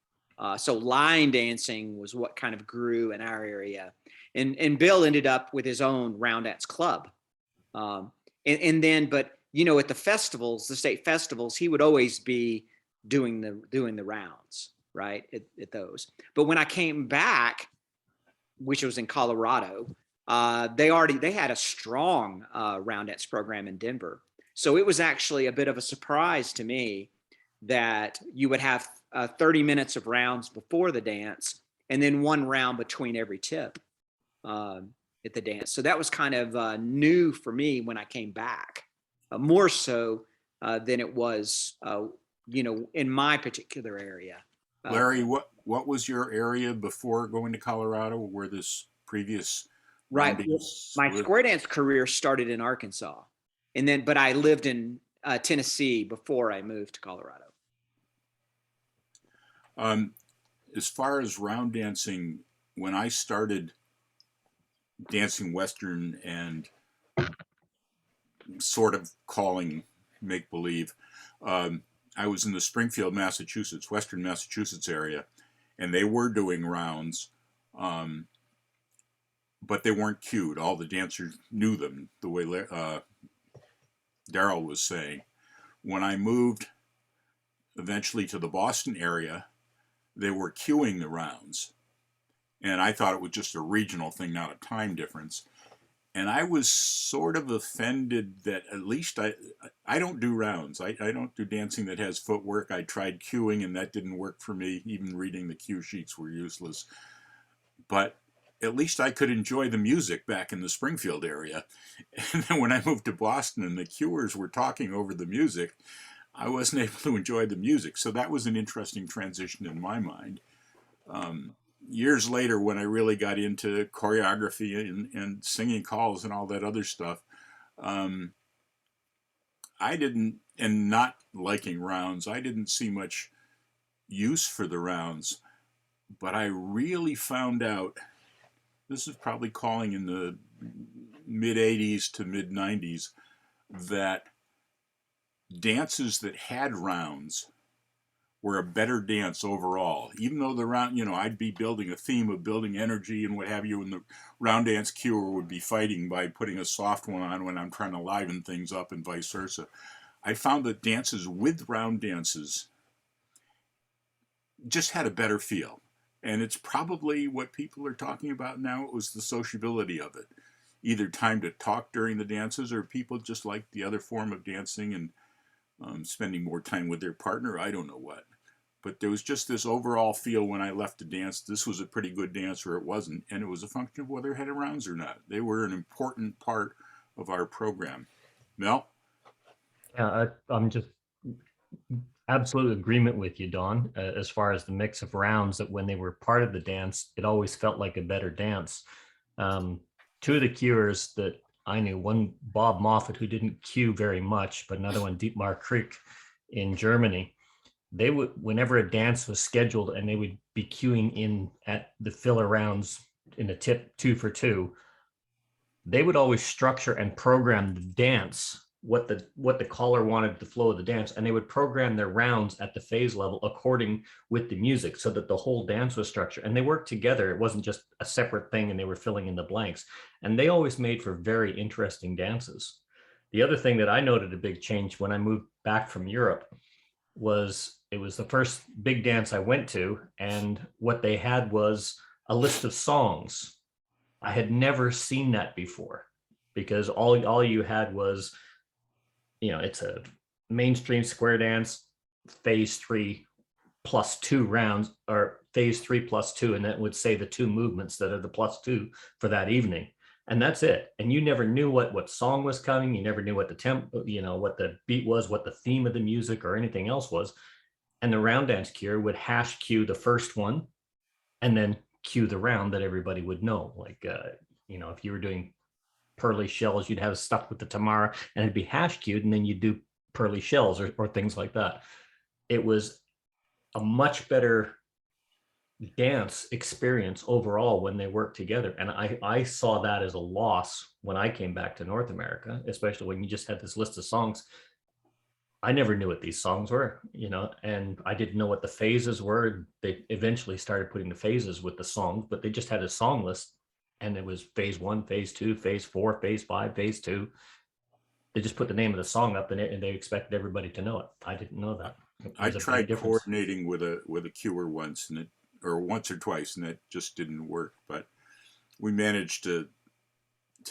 S3: So line dancing was what kind of grew in our area, and Bill ended up with his own round dance club, and then but you know at the festivals, the state festivals, he would always be doing the rounds, right, at those. But when I came back, which was in Colorado, they had a strong round dance program in Denver. So it was actually a bit of a surprise to me that you would have 30 minutes of rounds before the dance and then one round between every tip at the dance. So that was kind of new for me when I came back, more so than it was, you know, in my particular area.
S1: Larry, what was your area before going to Colorado, where this previous
S3: Right.
S1: round dance
S3: My
S1: lived?
S3: square dance career started in Arkansas, and then, but I lived in Tennessee before I moved to Colorado.
S1: As far as round dancing, when I started dancing Western and sort of calling make believe, I was in the Springfield, Massachusetts, Western Massachusetts area, and they were doing rounds, but they weren't cued. All the dancers knew them, the way Daryl was saying. When I moved eventually to the Boston area, they were cueing the rounds. And I thought it was just a regional thing, not a time difference. And I was sort of offended that at least I don't do rounds. I don't do dancing that has footwork. I tried cueing and that didn't work for me. Even reading the cue sheets were useless. But at least I could enjoy the music back in the Springfield area. And then when I moved to Boston and the cuers were talking over the music, I wasn't able to enjoy the music. So that was an interesting transition in my mind. Years later, when I really got into choreography and singing calls and all that other stuff, I didn't, and not liking rounds, I didn't see much use for the rounds. But I really found out, this is probably calling in the mid 80s to mid 90s, that dances that had rounds were a better dance overall. Even though the round, you know, I'd be building a theme of building energy and what have you, and the round dance cuer would be fighting by putting a soft one on when I'm trying to liven things up and vice versa. I found that dances with round dances just had a better feel. And it's probably what people are talking about now. It was the sociability of it. Either time to talk during the dances, or people just like the other form of dancing and spending more time with their partner. I don't know what. But there was just this overall feel when I left the dance, this was a pretty good dance or it wasn't. And it was a function of whether it had rounds or not. They were an important part of our program. Mel?
S4: Yeah, I'm just absolute agreement with you, Don, as far as the mix of rounds, that when they were part of the dance, it always felt like a better dance. Two of the cuers that I knew, one Bob Moffat, who didn't cue very much, but another one Dietmar Krieg in Germany, they would, whenever a dance was scheduled and they would be cueing in at the filler rounds in the tip 2 for 2, they would always structure and program the dance, what the caller wanted the flow of the dance, and they would program their rounds at the phase level according with the music, so that the whole dance was structured and they worked together. It wasn't just a separate thing and they were filling in the blanks, and they always made for very interesting dances. The other thing that I noted a big change when I moved back from Europe was it was the first big dance I went to, and what they had was a list of songs. I had never seen that before, because all you had was, you know, it's a mainstream square dance, phase 3 plus 2 rounds, or phase 3 plus 2, and that would say the 2 movements that are the plus 2 for that evening. And that's it. And you never knew what song was coming. You never knew what the tempo, you know, what the beat was, what the theme of the music or anything else was. And the round dance cuer would hash cue the first one and then cue the round that everybody would know. Like, you know, if you were doing pearly shells, you'd have stuff with the Tamara and it'd be hash cued, and then you'd do pearly shells or things like that. It was a much better dance experience overall when they worked together. And I saw that as a loss when I came back to North America, especially when you just had this list of songs. I never knew what these songs were, and I didn't know what the phases were. They eventually started putting the phases with the songs, but they just had a song list, and it was phase 1, phase 2, phase 4, phase 5, phase 2. They just put the name of the song up in it, and they expected everybody to know it. I didn't know that.
S1: I tried coordinating with a cuer once, or once or twice, and it just didn't work. But we managed to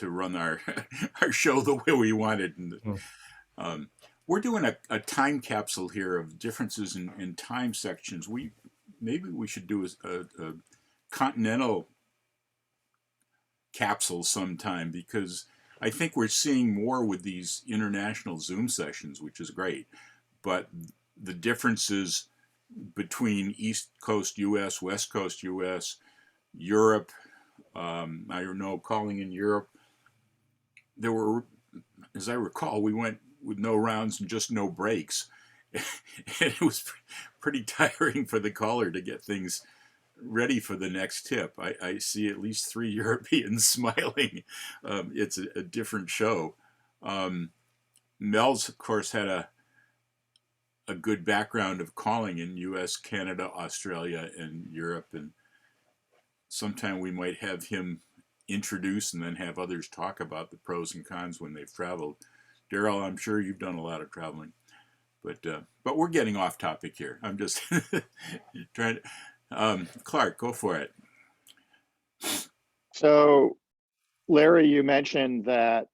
S1: run our our show the way we wanted. And we're doing a time capsule here of differences in time sections. Maybe we should do a continental capsule sometime, because I think we're seeing more with these international Zoom sessions, which is great. But the differences between East Coast US, West Coast US, Europe, I don't know, calling in Europe, there were, as I recall, we went with no rounds and just no breaks. And it was pretty tiring for the caller to get things ready for the next tip. I see at least 3 Europeans smiling. It's a different show. Mel's, of course, had a good background of calling in US, Canada, Australia, and Europe. And sometime we might have him introduce and then have others talk about the pros and cons when they've traveled. Daryl, I'm sure you've done a lot of traveling, but we're getting off topic here. I'm just trying to, Clark, go for it.
S6: So, Larry, you mentioned that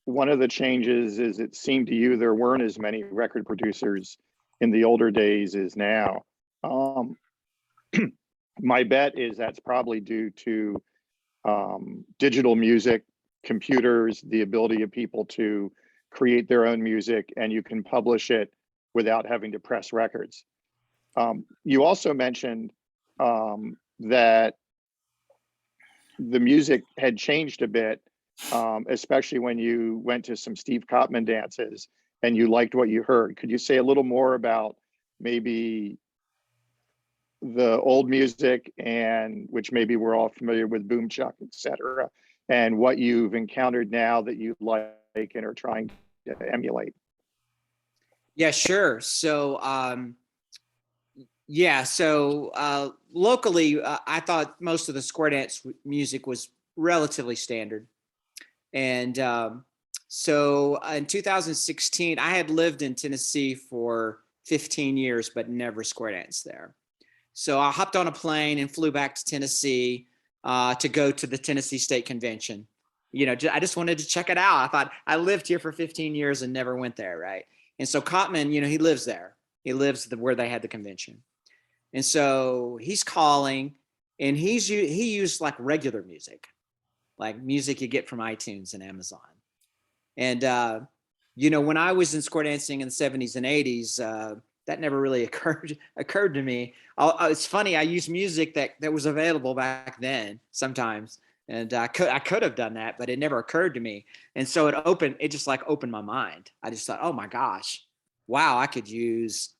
S6: one of the changes is it seemed to you there weren't as many record producers in the older days as now. My bet is that's probably due to digital music, computers, the ability of people to create their own music, and you can publish it without having to press records. You also mentioned that the music had changed a bit, especially when you went to some Steve Cottman dances and you liked what you heard. Could you say a little more about maybe the old music, and which maybe we're all familiar with, boom chuck, et cetera, and what you've encountered now that you like and are trying to emulate?
S3: Yeah, sure. So, locally, I thought most of the square dance music was relatively standard. And so in 2016, I had lived in Tennessee for 15 years, but never square danced there. So I hopped on a plane and flew back to Tennessee to go to the Tennessee State Convention. I just wanted to check it out. I thought, I lived here for 15 years and never went there, right? And so Cottman, he lives there. He lives where they had the convention. And so he's calling, and he used like regular music, like music you get from iTunes and Amazon. And, when I was in square dancing in the 70s and 80s, that never really occurred to me. It's funny, I used music that was available back then sometimes. And I could have done that, but it never occurred to me. And so it just like opened my mind. I just thought, oh my gosh, wow, I could use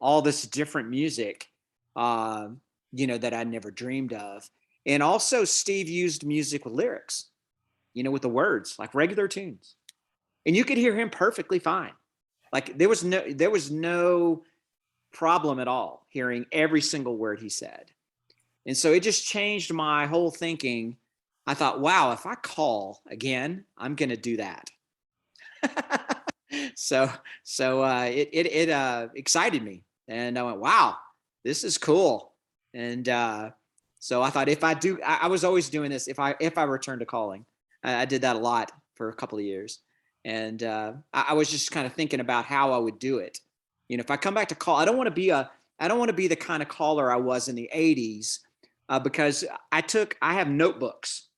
S3: all this different music, that I never dreamed of. And also Steve used music with lyrics, with the words, like regular tunes. And you could hear him perfectly fine. Like there was no problem at all hearing every single word he said. And so it just changed my whole thinking. I thought, wow, if I call again, I'm going to do that. So it excited me. And I went, wow, this is cool. And so I thought, if I do, I was always doing this. If I return to calling, I did that a lot for a couple of years. And I was just kind of thinking about how I would do it. If I come back to call, I don't want to be the kind of caller I was in the 80s, because I have notebooks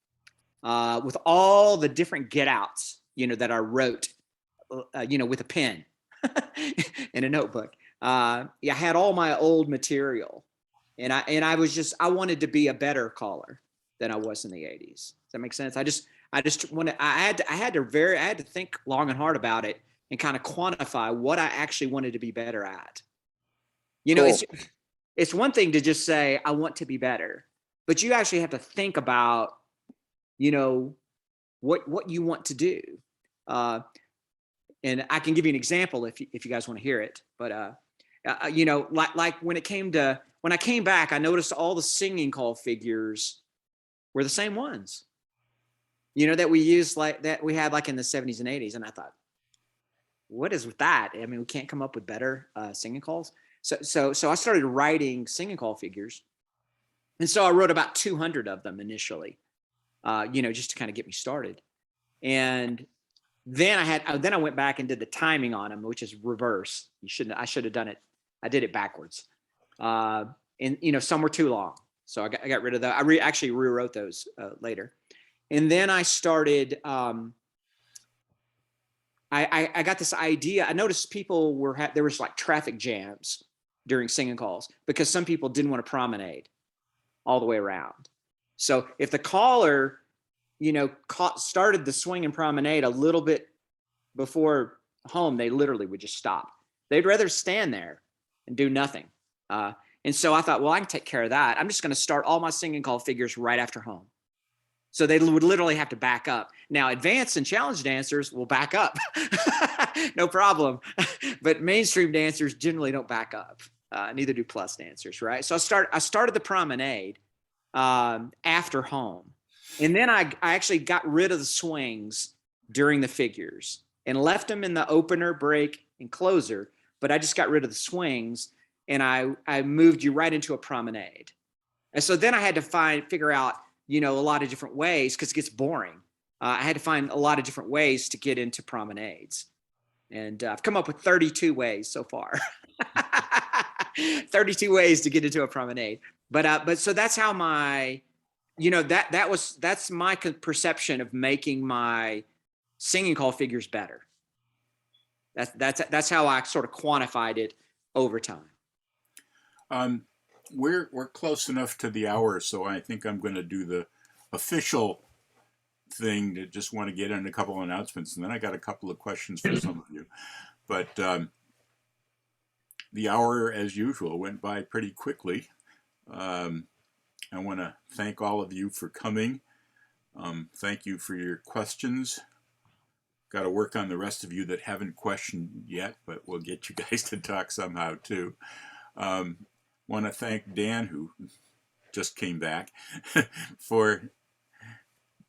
S3: with all the different get outs, that I wrote, with a pen in a notebook. I had all my old material, and I wanted to be a better caller than I was in the 80s. Does that make sense? I had to think long and hard about it. and kind of quantify what I actually wanted to be better at. You know,
S6: Cool.
S3: it's one thing to just say, I want to be better, but you actually have to think about, you know, what you want to do. And I can give you an example if you guys want to hear it. But, you know, like when I came back, I noticed all the singing call figures were the same ones, you know, that we used, like that we had like in the 70s and 80s. And I thought, what is with that? I mean, we can't come up with better singing calls. So I started writing singing call figures. And so I wrote about 200 of them initially, you know, just to kind of get me started. And then I went back and did the timing on them, which is reverse. I should have done it. I did it backwards. And, you know, some were too long. So I got rid of that. I actually rewrote those later. And then I started, I got this idea. I noticed people there was like traffic jams during singing calls because some people didn't want to promenade all the way around. So if the caller, you know, started the swing and promenade a little bit before home, they literally would just stop. They'd rather stand there and do nothing. And so I thought, well, I can take care of that. I'm just going to start all my singing call figures right after home. So they would literally have to back up. Now, advanced and challenge dancers will back up. No problem. But mainstream dancers generally don't back up. Neither do plus dancers, right? So I started the promenade after home. And then I actually got rid of the swings during the figures and left them in the opener, break, and closer. But I just got rid of the swings and I moved you right into a promenade. And so then I had to figure out, you know, a lot of different ways because it gets boring. I had to find a lot of different ways to get into promenades. And I've come up with 32 ways so far. 32 ways to get into a promenade. But so that's how my, you know, that's my perception of making my singing call figures better. That's how I sort of quantified it over time.
S1: We're close enough to the hour, so I think I'm going to do the official thing to just want to get in a couple of announcements, and then I got a couple of questions for some of you. But the hour, as usual, went by pretty quickly. I want to thank all of you for coming. Thank you for your questions. Got to work on the rest of you that haven't questioned yet, but we'll get you guys to talk somehow too. Want to thank Dan, who just came back, for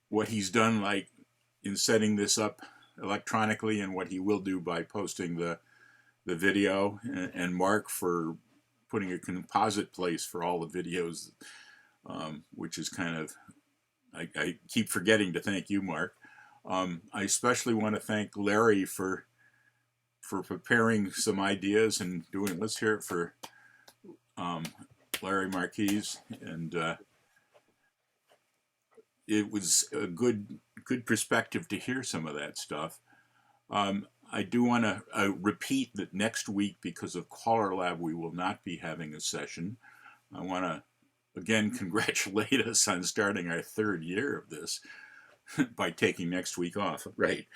S1: what he's done, like in setting this up electronically, and what he will do by posting the video, and Mark for putting a composite place for all the videos, which is kind of, I keep forgetting to thank you, Mark. I especially want to thank Larry for preparing some ideas and doing. Let's hear it for Larry Marchese, and it was a good perspective to hear some of that stuff. I do want to repeat that next week, because of Caller Lab, we will not be having a session. I want to again congratulate us on starting our 3rd year of this by taking next week off. Right.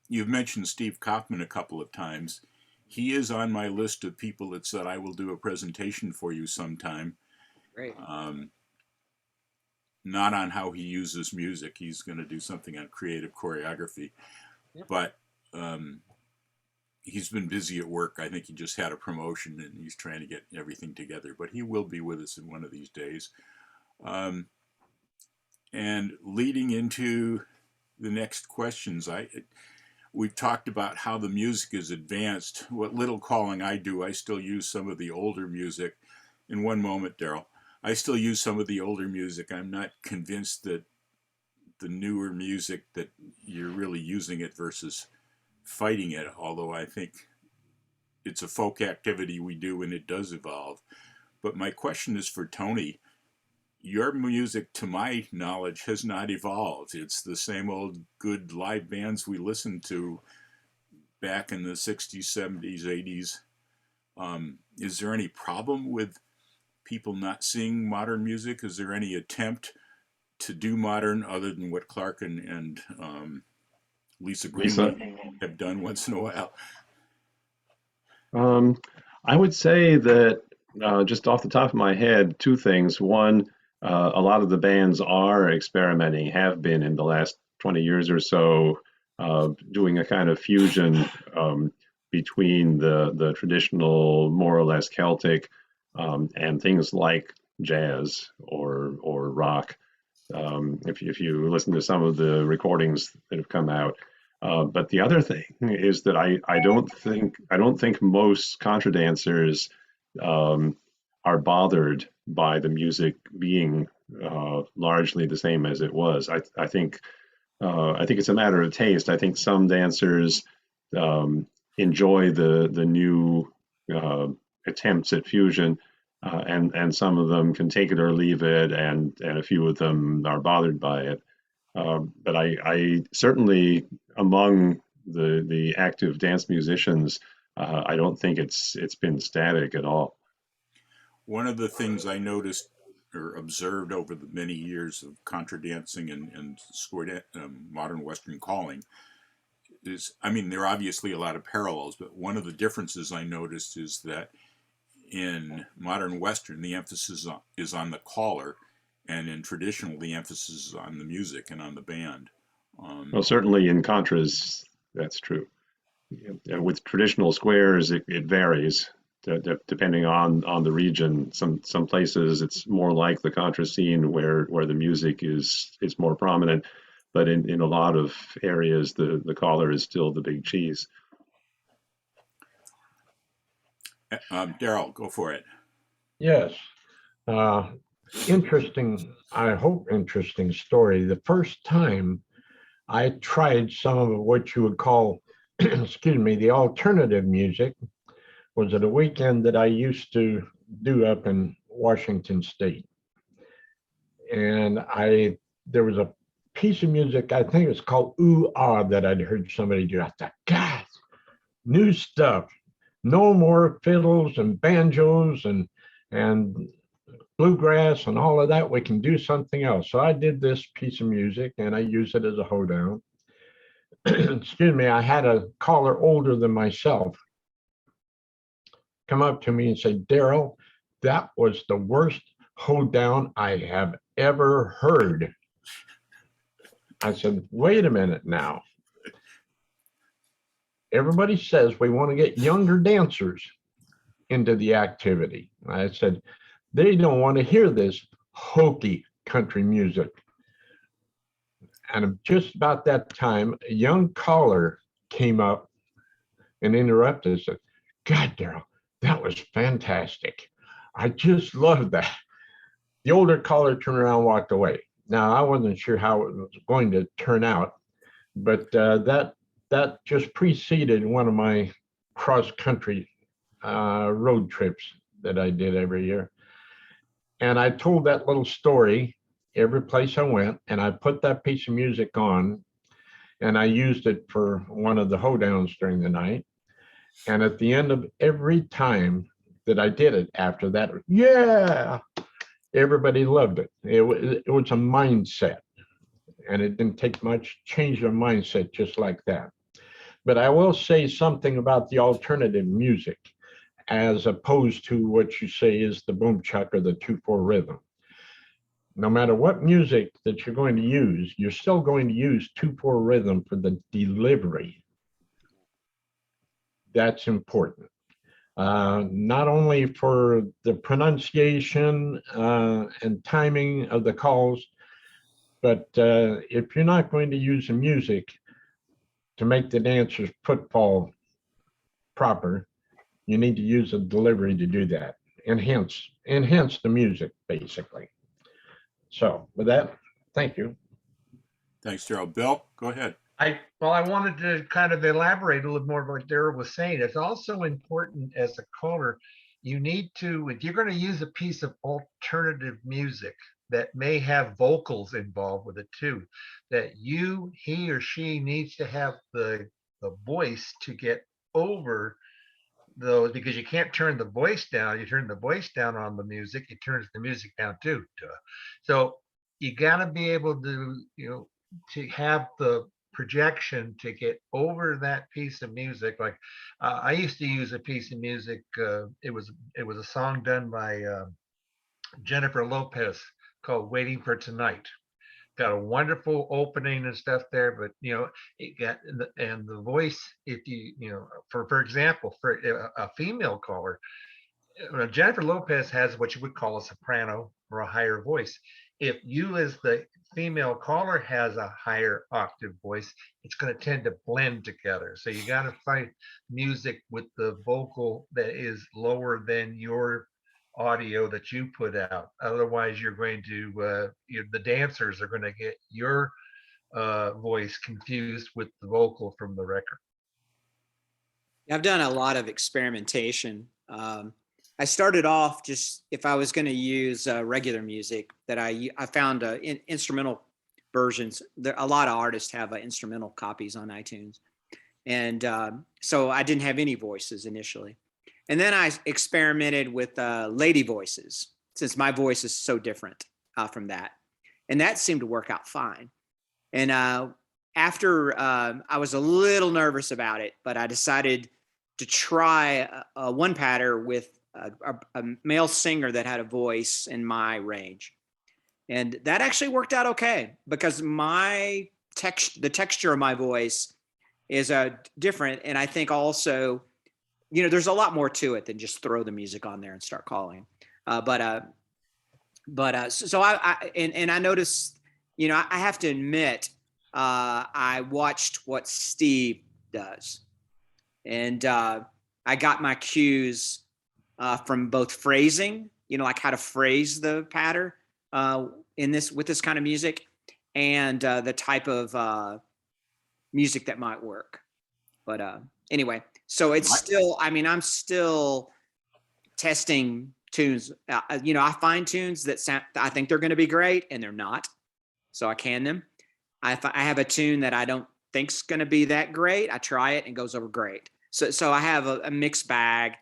S1: You've mentioned Steve Cottman a couple of times. He is on my list of people that said I will do a presentation for you sometime.
S3: Great.
S1: Not on how he uses music. He's going to do something on creative choreography.
S3: Yep.
S1: But he's been busy at work. I think he just had a promotion and he's trying to get everything together. But he will be with us in one of these days. And leading into the next questions, we've talked about how the music is advanced. What little calling I do, I still use some of the older music. In one moment, Daryl, I still use some of the older music. I'm not convinced that the newer music, that you're really using it versus fighting it, although I think it's a folk activity we do and it does evolve. But my question is for Tony. Your music, to my knowledge, has not evolved. It's the same old good live bands we listened to back in the 60s, 70s, 80s. Is there any problem with people not seeing modern music? Is there any attempt to do modern other than what Clark and Lisa
S8: Lisa?
S1: Greenwood have done once in a while?
S8: I would say that just off the top of my head, two things. One, a lot of the bands are experimenting, have been in the last 20 years or so, doing a kind of fusion between the traditional, more or less Celtic, and things like jazz or rock. If you listen to some of the recordings that have come out. But the other thing is that I don't think most contra dancers are bothered by the music being largely the same as it was. I think it's a matter of taste. I think some dancers enjoy the new attempts at fusion, and some of them can take it or leave it, and a few of them are bothered by it. But I certainly, among the active dance musicians, I don't think it's been static at all.
S1: One of the things I noticed or observed over the many years of contra dancing and modern Western calling is, I mean, there are obviously a lot of parallels, but one of the differences I noticed is that in modern Western, the emphasis is on the caller, and in traditional, the emphasis is on the music and on the band.
S8: Well, certainly in contras, that's true. With traditional squares, it varies depending on the region. Some places it's more like the contra scene where the music is more prominent, but in a lot of areas the caller is still the big cheese.
S1: Daryl, go for it.
S7: Yes. Interesting, I hope interesting story. The first time I tried some of what you would call, excuse me, the alternative music was at a weekend that I used to do up in Washington State. And there was a piece of music, I think it was called Ooh Ah, that I'd heard somebody do. I thought, God, new stuff. No more fiddles and banjos and bluegrass and all of that. We can do something else. So I did this piece of music and I used it as a hoedown. Excuse me, I had a caller older than myself come up to me and say, Daryl, that was the worst hoedown I have ever heard. I said, wait a minute now. Everybody says we want to get younger dancers into the activity. I said, they don't want to hear this hokey country music. And just about that time, a young caller came up and interrupted and said, God, Daryl, that was fantastic. I just loved that. The older caller turned around and walked away. Now, I wasn't sure how it was going to turn out, but that just preceded one of my cross-country road trips that I did every year. And I told that little story every place I went, and I put that piece of music on, and I used it for one of the hoedowns during the night. And at the end of every time that I did it after that, yeah, everybody loved it. It was a mindset, and it didn't take much change of mindset just like that. But I will say something about the alternative music as opposed to what you say is the boom chuck or the 2/4 rhythm. No matter what music that you're going to use, you're still going to use 2/4 rhythm for the delivery. That's important. Not only for the pronunciation and timing of the calls, but if you're not going to use the music to make the dancer's footfall proper, you need to use a delivery to do that. Enhance the music, basically. So with that, thank you.
S1: Thanks, Daryl. Bill, go ahead.
S5: I wanted to kind of elaborate a little more on what Daryl was saying. It's also important as a caller, you need to, if you're going to use a piece of alternative music that may have vocals involved with it too, that he or she needs to have the voice to get over those, because you can't turn the voice down. You turn the voice down on the music, it turns the music down too. So you got to be able to, to have the projection to get over that piece of music. Like I used to use a piece of music. It was a song done by Jennifer Lopez called "Waiting for Tonight." Got a wonderful opening and stuff there, but it got and the voice. If for example, for a female caller, Jennifer Lopez has what you would call a soprano or a higher voice. If you, as the female caller, has a higher octave voice, it's going to tend to blend together. So you got to find music with the vocal that is lower than your audio that you put out. Otherwise, you're going to the dancers are going to get your voice confused with the vocal from the record.
S3: I've done a lot of experimentation. I started off just if I was going to use regular music that I found instrumental versions. A lot of artists have instrumental copies on iTunes. And so I didn't have any voices initially. And then I experimented with lady voices since my voice is so different from that. And that seemed to work out fine. And after I was a little nervous about it, but I decided to try one pattern with a male singer that had a voice in my range. And that actually worked out okay because the texture of my voice is different. And I think also, there's a lot more to it than just throw the music on there and start calling. So I noticed, I have to admit, I watched what Steve does. And I got my cues from both phrasing, like how to phrase the pattern with this kind of music, and the type of music that might work. But anyway, so it's still, I'm still testing tunes. I find tunes that sound, I think they're going to be great, and they're not, so I can them. I have a tune that I don't think's going to be that great. I try it and it goes over great. So I have a mixed bag.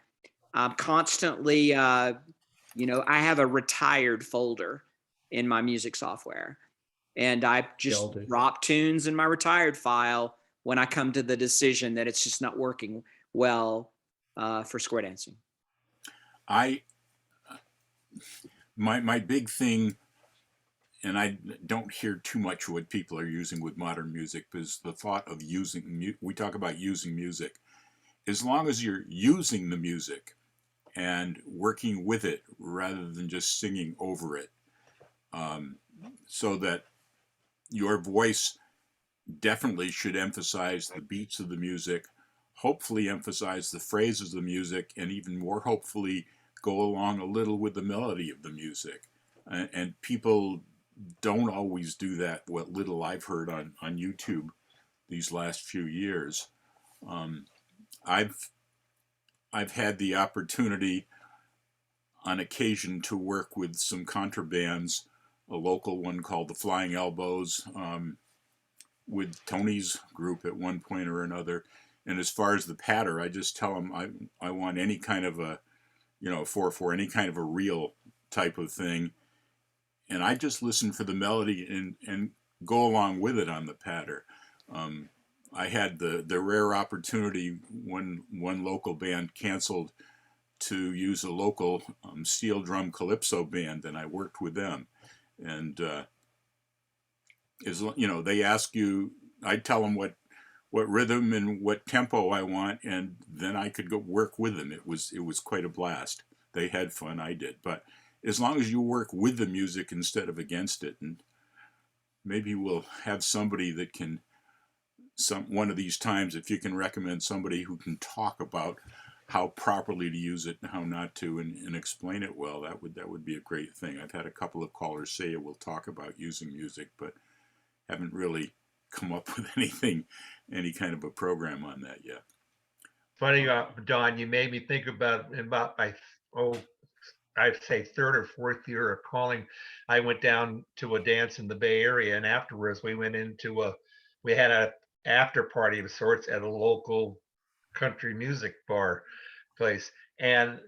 S3: Constantly, I have a retired folder in my music software, and I just drop tunes in my retired file when I come to the decision that it's just not working well for square dancing.
S1: My big thing, and I don't hear too much what people are using with modern music, is the thought of we talk about using music. As long as you're using the music and working with it rather than just singing over it, so that your voice definitely should emphasize the beats of the music, hopefully emphasize the phrases of the music, and even more hopefully go along a little with the melody of the music. And people don't always do that, what little I've heard on YouTube these last few years. I've had the opportunity on occasion to work with some contrabands, a local one called the Flying Elbows, with Tony's group at one point or another. And as far as the patter, I just tell them I want any kind of a, 4/4, any kind of a reel type of thing. And I just listen for the melody and go along with it on the patter. I had the rare opportunity when one local band canceled to use a local steel drum calypso band, and I worked with them. And they ask you, I tell them what rhythm and what tempo I want, and then I could go work with them. It was quite a blast. They had fun, I did. But as long as you work with the music instead of against it, and maybe we'll have somebody that can, one of these times, if you can recommend somebody who can talk about how properly to use it and how not to, and explain it well, that would be a great thing. I've had a couple of callers say we'll talk about using music, but haven't really come up with any kind of a program on that yet.
S5: Funny, Don, you made me think about my I'd say third or fourth year of calling. I went down to a dance in the Bay Area, and afterwards we went we had a after party of sorts at a local country music bar place, and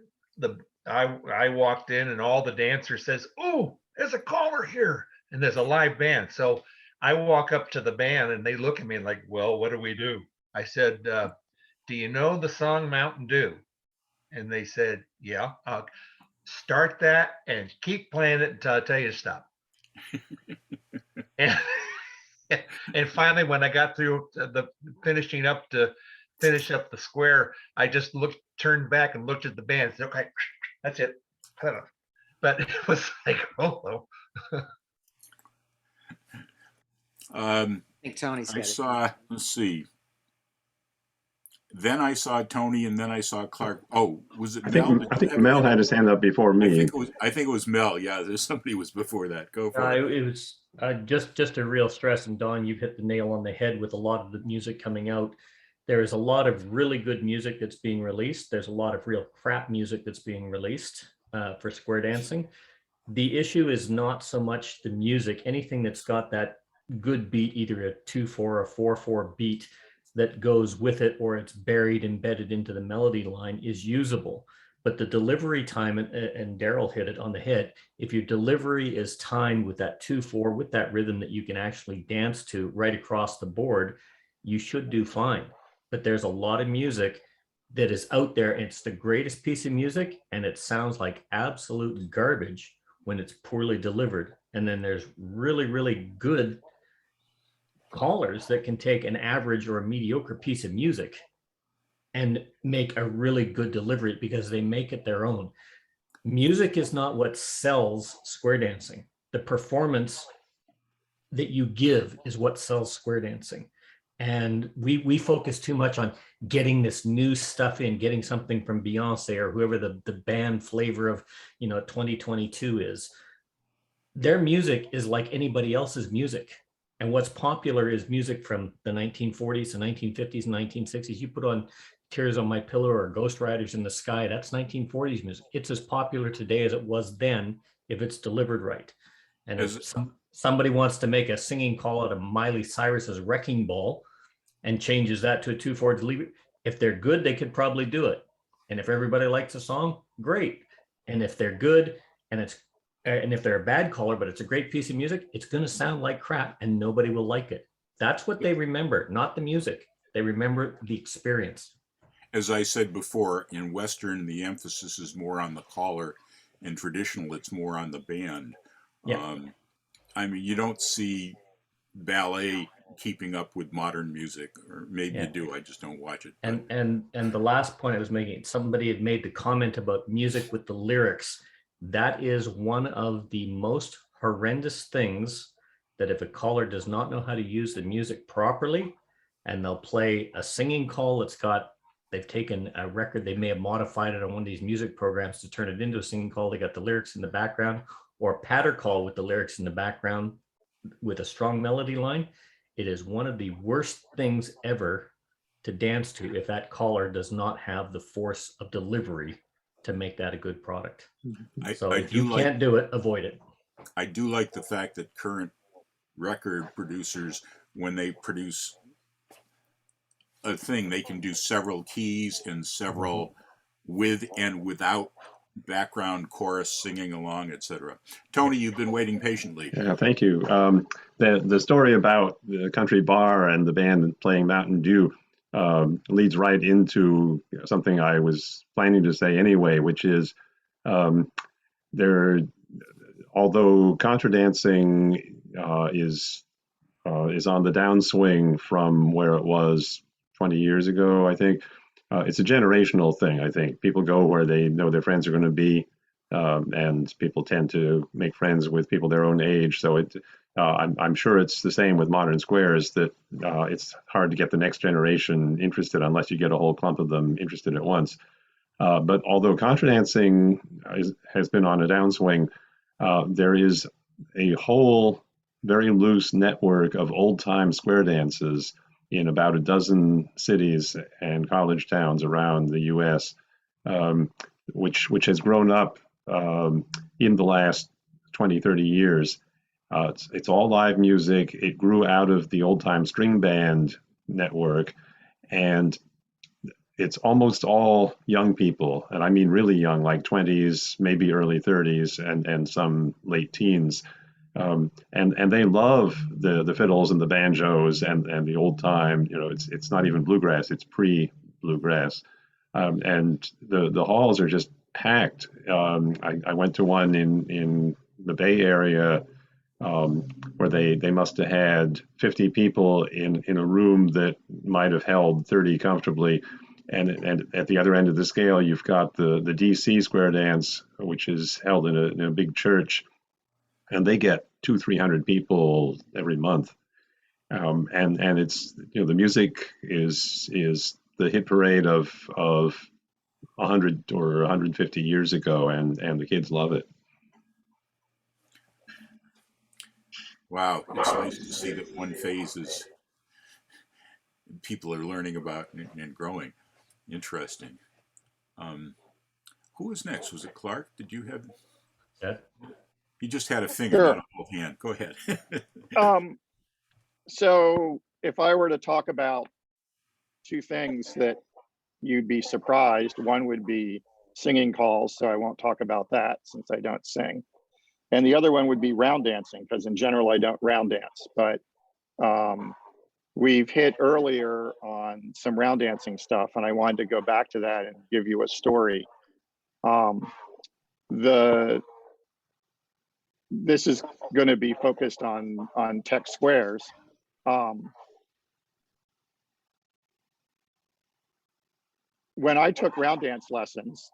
S5: I walked in, and all the dancers says, "Oh, there's a caller here," and there's a live band. So I walk up to the band and they look at me like, well, what do we do? I said, do you know the song Mountain Dew? And they said, yeah. Start that and keep playing it until I tell you to stop. And, and finally, when I got through the finishing up to finish up the square, I just turned back and looked at the band and said, okay, that's it. But it was like, oh.
S3: I think Tony's
S1: I
S3: got it.
S1: saw, let's see. Then I saw Tony, and then I saw Clark. Oh, was it
S8: I
S1: Mel?
S8: think Mel had his hand up before me.
S1: I think it was Mel. Yeah, there's somebody was before that. Go for it.
S4: It was just a real stress. And Don, you've hit the nail on the head with a lot of the music coming out. There is a lot of really good music that's being released. There's a lot of real crap music that's being released for square dancing. The issue is not so much the music. Anything that's got that good beat, either a 2/4 or 4/4 beat that goes with it, or it's embedded into the melody line, is usable. But the delivery time, and Daryl hit it on the head, if your delivery is timed with that 2/4, with that rhythm that you can actually dance to right across the board, you should do fine. But there's a lot of music that is out there, and it's the greatest piece of music, and it sounds like absolute garbage when it's poorly delivered. And then there's really, really good callers that can take an average or a mediocre piece of music and make a really good delivery because they make it their own. Music is not what sells square dancing. The performance that you give is what sells square dancing. And we focus too much on getting this new stuff in, getting something from Beyonce or whoever the band flavor of 2022 is. Their music is like anybody else's music. And what's popular is music from the 1940s, the 1950s, and 1960s. You put on Tears on My Pillow or Ghost Riders in the Sky, that's 1940s music. It's as popular today as it was then if it's delivered right. And if somebody wants to make a singing call out of Miley Cyrus's Wrecking Ball and changes that to a 2/4 delivery, if they're good, they could probably do it. And if everybody likes a song, great. And if they're good and if they're a bad caller, but it's a great piece of music, it's going to sound like crap and nobody will like it. That's what they remember, not the music. They remember the experience.
S1: As I said before, in Western, the emphasis is more on the caller. In traditional, it's more on the band.
S4: Yeah.
S1: I mean, you don't see ballet keeping up with modern music, or maybe you do. I just don't watch it.
S4: And the last point I was making, somebody had made the comment about music with the lyrics. That is one of the most horrendous things, that if a caller does not know how to use the music properly, and they'll play a singing call they've taken a record, they may have modified it on one of these music programs to turn it into a singing call. They got the lyrics in the background, or a patter call with the lyrics in the background with a strong melody line. It is one of the worst things ever to dance to if that caller does not have the force of delivery to make that a good product. So if you can't do it, avoid it.
S1: I do like the fact that current record producers, when they produce a thing, they can do several keys and several with and without background chorus singing along, etc. Tony, you've been waiting patiently.
S8: Yeah, thank you. The story about the country bar and the band playing Mountain Dew leads right into something I was planning to say anyway, which is although contra dancing is on the downswing from where it was 20 years ago, I think. It's a generational thing, I think. People go where they know their friends are going to be, and people tend to make friends with people their own age. So I'm sure it's the same with modern squares, that it's hard to get the next generation interested unless you get a whole clump of them interested at once. But although contra dancing has been on a downswing, there is a whole very loose network of old-time square dances in about a dozen cities and college towns around the U.S., which has grown up in the last 20, 30 years. It's all live music. It grew out of the old-time string band network, and it's almost all young people, and I mean really young, like 20s, maybe early 30s, and some late teens. And they love the fiddles and the banjos and the old time. You know, it's not even bluegrass; it's pre-bluegrass, and the halls are just packed. I went to one in the Bay Area where they must have had 50 people in a room that might have held 30 comfortably. And at the other end of the scale, you've got the DC Square Dance, which is held in a big church, and they get 200-300 people every month. And it's, you know, the music is the hit parade of 100 or 150 years ago, and the kids love it.
S1: Wow, it's nice to see that one phase is people are learning about and growing. Interesting. Um, who was next? Was it Clark? Did you have?
S4: Yeah.
S1: You just had a finger, not
S6: Sure.
S1: a whole hand. Go ahead.
S6: So if I were to talk about two things that you'd be surprised, one would be singing calls. So I won't talk about that since I don't sing. And the other one would be round dancing, because in general, I don't round dance. But we've hit earlier on some round dancing stuff, and I wanted to go back to that and give you a story. This is going to be focused on tech squares. When I took round dance lessons,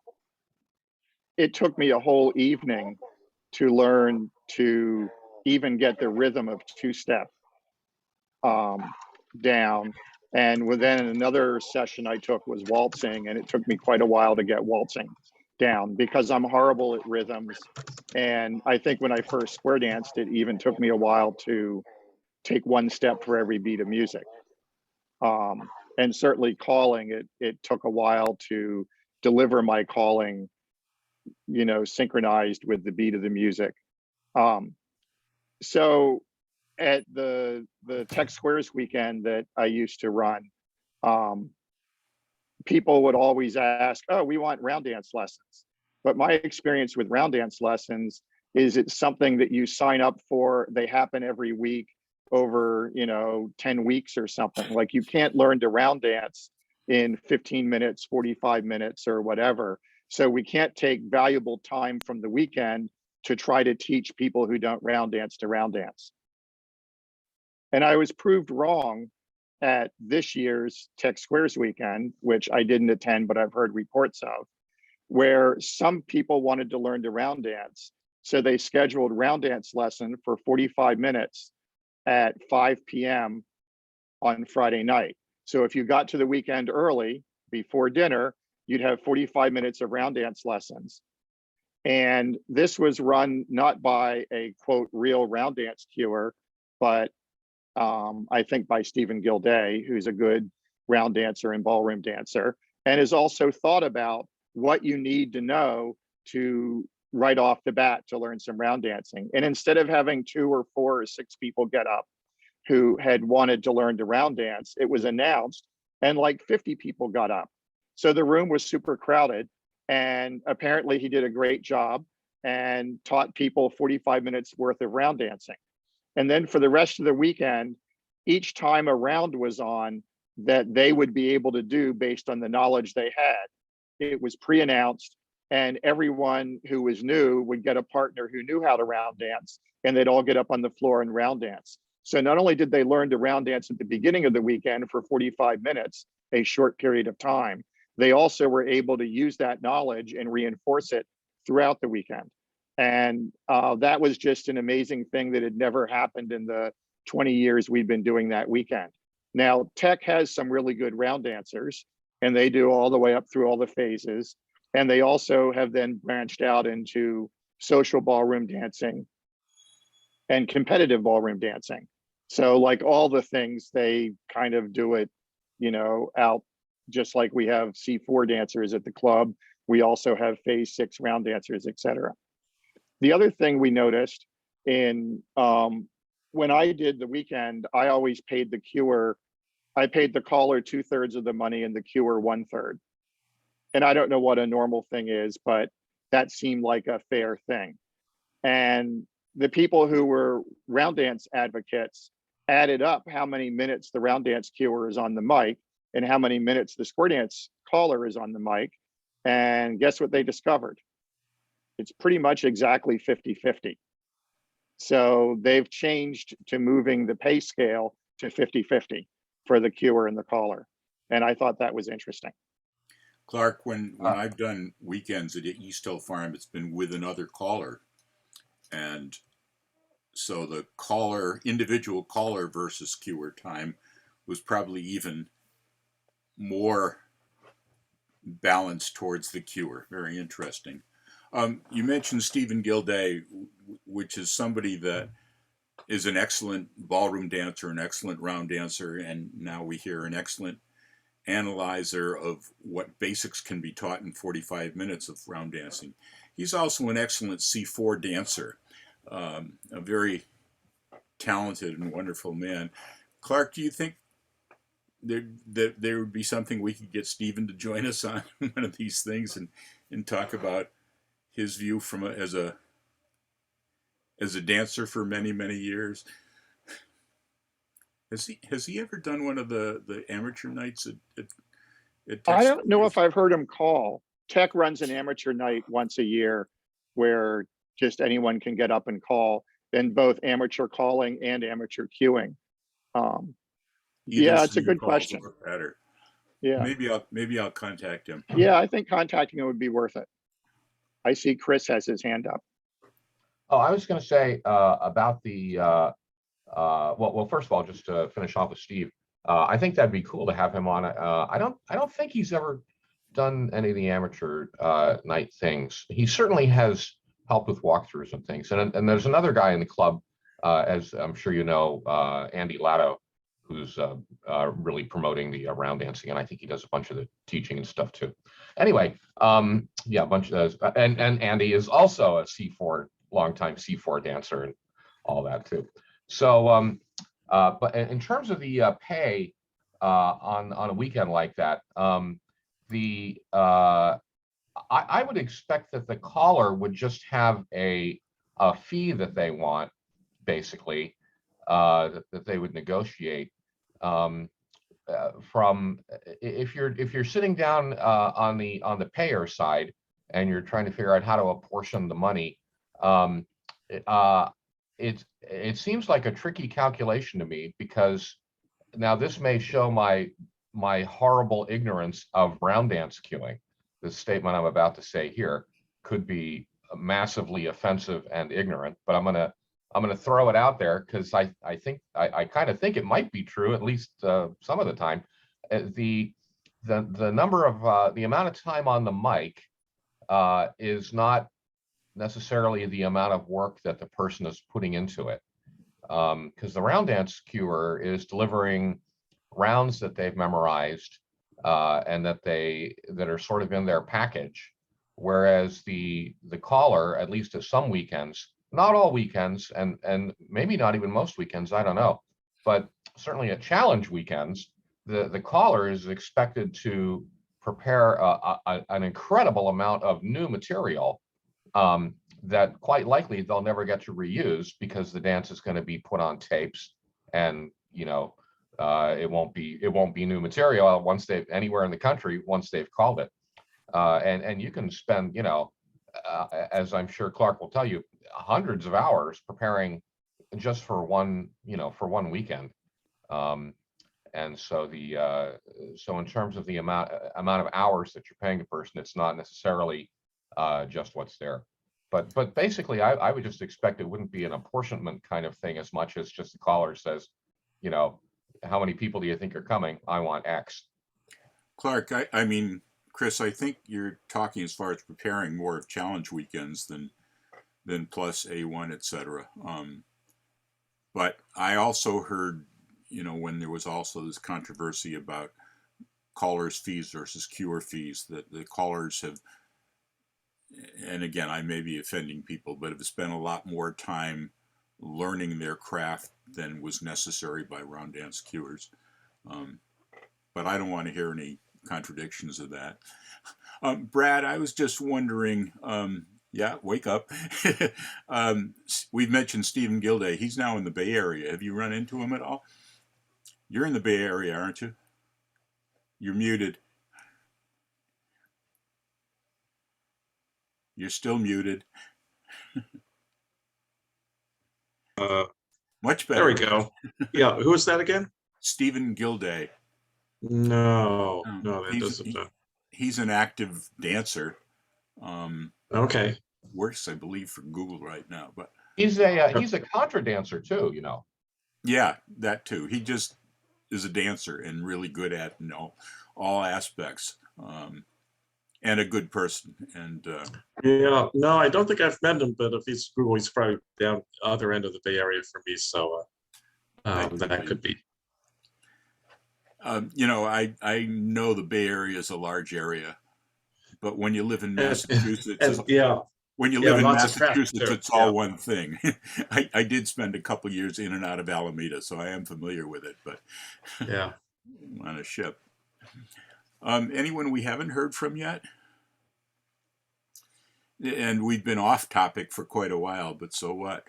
S6: it took me a whole evening to learn to even get the rhythm of two-step down. And within another session I took was waltzing, and it took me quite a while to get waltzing down because I'm horrible at rhythms. And I think when I first square danced, it even took me a while to take one step for every beat of music. And certainly calling, it took a while to deliver my calling, you know, synchronized with the beat of the music. So at the Tech Squares weekend that I used to run, people would always ask, oh, we want round dance lessons. But my experience with round dance lessons is it's something that you sign up for. They happen every week over, you know, 10 weeks or something. Like you can't learn to round dance in 15 minutes, 45 minutes or whatever. So we can't take valuable time from the weekend to try to teach people who don't round dance to round dance. And I was proved wrong at this year's Tech Squares weekend, which I didn't attend, but I've heard reports of, where some people wanted to learn to round dance. So they scheduled round dance lesson for 45 minutes at 5 p.m. on Friday night. So if you got to the weekend early before dinner, you'd have 45 minutes of round dance lessons. And this was run not by a quote real round dance cuer, but I think by Stephen Gilday, who's a good round dancer and ballroom dancer, and has also thought about what you need to know to right off the bat to learn some round dancing. And instead of having 2 or 4 or 6 people get up who had wanted to learn to round dance, it was announced and like 50 people got up. So the room was super crowded, and apparently he did a great job and taught people 45 minutes worth of round dancing. And then for the rest of the weekend, each time a round was on that they would be able to do based on the knowledge they had, it was pre-announced, and everyone who was new would get a partner who knew how to round dance, and they'd all get up on the floor and round dance. So not only did they learn to round dance at the beginning of the weekend for 45 minutes, a short period of time, they also were able to use that knowledge and reinforce it throughout the weekend. And that was just an amazing thing that had never happened in the 20 years we've been doing that weekend. Now, Tech has some really good round dancers, and they do all the way up through all the phases. And they also have then branched out into social ballroom dancing and competitive ballroom dancing. So like all the things, they kind of do it, you know, out, just like we have C4 dancers at the club. We also have phase 6 round dancers, et cetera. The other thing we noticed in when I did the weekend, I always paid the cuer. I paid the caller 2/3 of the money and the cuer 1/3. And I don't know what a normal thing is, but that seemed like a fair thing. And the people who were round dance advocates added up how many minutes the round dance cuer is on the mic and how many minutes the square dance caller is on the mic. And guess what they discovered? It's pretty much exactly 50-50. So they've changed to moving the pay scale to 50-50 for the cuer and the caller. And I thought that was interesting.
S1: Clark, when I've done weekends at East Hill Farm, it's been with another caller. And so the individual caller versus cuer time was probably even more balanced towards the cuer. Very interesting. You mentioned Stephen Gilday, which is somebody that is an excellent ballroom dancer, an excellent round dancer, and now we hear an excellent analyzer of what basics can be taught in 45 minutes of round dancing. He's also an excellent C4 dancer, a very talented and wonderful man. Clark, do you think there would be something we could get Stephen to join us on one of these things and talk about his view from as a dancer for many, many years? Has he ever done one of the amateur nights at
S6: I don't know if I've heard him call. Tech runs an amateur night once a year where just anyone can get up and call, and both amateur calling and amateur cueing. Yeah, it's a good question. Yeah,
S1: maybe I'll contact him.
S6: yeah, I think contacting him would be worth it. I see Chris has his hand up.
S9: Oh, I was going to say about the well, first of all, just to finish off with Steve, I think that'd be cool to have him on. I don't think he's ever done any of the amateur night things. He certainly has helped with walkthroughs and things. And there's another guy in the club, as I'm sure you know, Andy Latto, who's really promoting the round dancing, and I think he does a bunch of the teaching and stuff too. Anyway, yeah, a bunch of those, and Andy is also a C4, longtime C4 dancer and all that too. So, but in terms of the pay on a weekend like that, I would expect that the caller would just have a fee that they want, basically, that they would negotiate. From if you're sitting down on the payer side and you're trying to figure out how to apportion the money, it seems like a tricky calculation to me, because now this may show my horrible ignorance of round dance cueing. The statement I'm about to say here could be massively offensive and ignorant, but I'm gonna throw it out there because I kind of think it might be true, at least some of the time. The number of the amount of time on the mic is not necessarily the amount of work that the person is putting into it, because the round dance cuer is delivering rounds that they've memorized and that are sort of in their package, whereas the caller, at least at some weekends, not all weekends, and maybe not even most weekends, I don't know, but certainly at challenge weekends, the caller is expected to prepare an incredible amount of new material that quite likely they'll never get to reuse, because the dance is going to be put on tapes, and it won't be new material once they've anywhere in the country once they've called it. And you can spend, as I'm sure Clark will tell you, hundreds of hours preparing just for one weekend. And so so in terms of the amount of hours that you're paying a person, it's not necessarily just what's there. But basically, I would just expect it wouldn't be an apportionment kind of thing as much as just the caller says, how many people do you think are coming? I want X.
S1: Clark, I mean, Chris, I think you're talking as far as preparing more of challenge weekends than plus A1, etc. But I also heard, when there was also this controversy about callers' fees versus cuer fees, that the callers have, and again, I may be offending people, but have spent a lot more time learning their craft than was necessary by round dance cuers. But I don't want to hear any contradictions of that. Brad, I was just wondering, Yeah, wake up. We've mentioned Stephen Gilday. He's now in the Bay Area. Have you run into him at all? You're in the Bay Area, aren't you? You're muted. You're still muted. Much better.
S10: There we go. Yeah, who is that again?
S1: Stephen Gilday.
S10: No, that
S1: he's,
S10: doesn't.
S1: He's an active dancer.
S10: Okay.
S1: Works, I believe, for Google right now. But
S9: He's a contra dancer too, you know.
S1: yeah, that too. He just is a dancer and really good at all aspects. And a good person. And
S10: yeah, no, I don't think I've met him, but if he's Google, he's probably down the other end of the Bay Area for me. So that could be.
S1: I know the Bay Area is a large area, but when you live in Massachusetts, when you live in Massachusetts, it's all one thing. I did spend a couple years in and out of Alameda, so I am familiar with it, but
S10: yeah,
S1: on a ship. Anyone we haven't heard from yet? And we've been off topic for quite a while, but so what?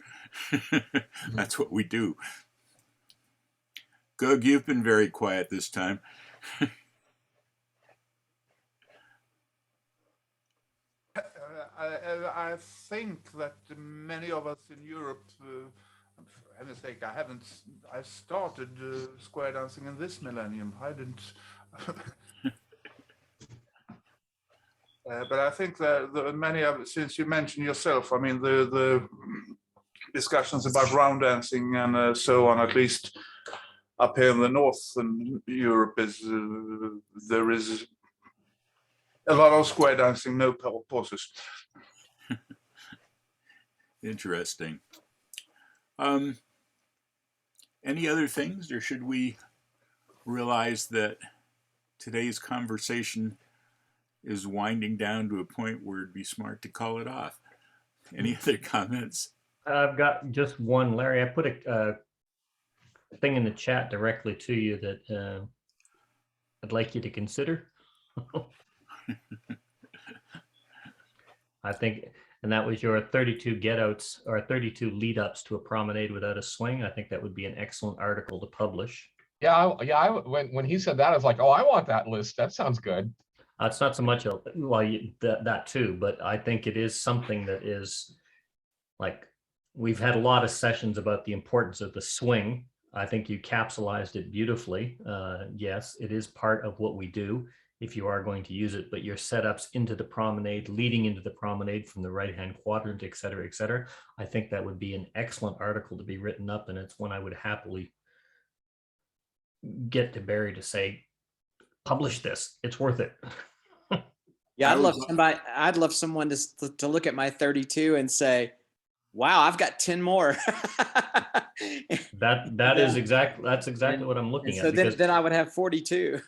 S1: That's what we do. Gug, you've been very quiet this time.
S11: I think that many of us in Europe, for heaven's sake, I started square dancing in this millennium. I didn't. But I think that many of, since you mentioned yourself, I mean, the discussions about round dancing and so on, at least up here in the northern Europe, there is a lot of square dancing, no pauses.
S1: Interesting. Any other things, or should we realize that today's conversation is winding down to a point where it'd be smart to call it off? Any other comments?
S4: I've got just one, Larry. I put a thing in the chat directly to you that I'd like you to consider. I think, and that was your 32 get-outs or 32 lead-ups to a promenade without a swing. I think that would be an excellent article to publish.
S9: Yeah, when he said that, I was like, oh, I want that list. That sounds good.
S4: It's not so much that too, but I think it is something that is like, we've had a lot of sessions about the importance of the swing. I think you capsulized it beautifully. Yes, it is part of what we do if you are going to use it, but your setups into the promenade, leading into the promenade from the right-hand quadrant, et cetera, et cetera. I think that would be an excellent article to be written up, and it's one I would happily get to Barry to say, publish this, it's worth it.
S3: Yeah, I'd love someone to look at my 32 and say, wow, I've got 10 more.
S4: That's exactly what I'm looking at.
S3: So then I would have 42.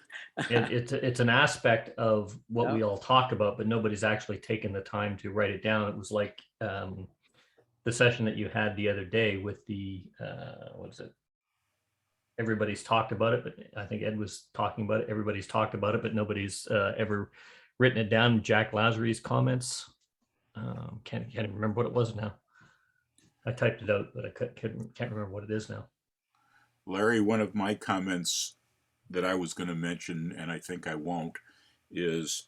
S4: It's an aspect of what we all talk about, but nobody's actually taken the time to write it down. It was like the session that you had the other day with the what is it? Everybody's talked about it, but I think Ed was talking about it. Everybody's talked about it, but nobody's ever written it down. Jack Lazary's comments. Can't even remember what it was now. I typed it out, but I can't remember what it is now.
S1: Larry, one of my comments that I was going to mention, and I think I won't, is,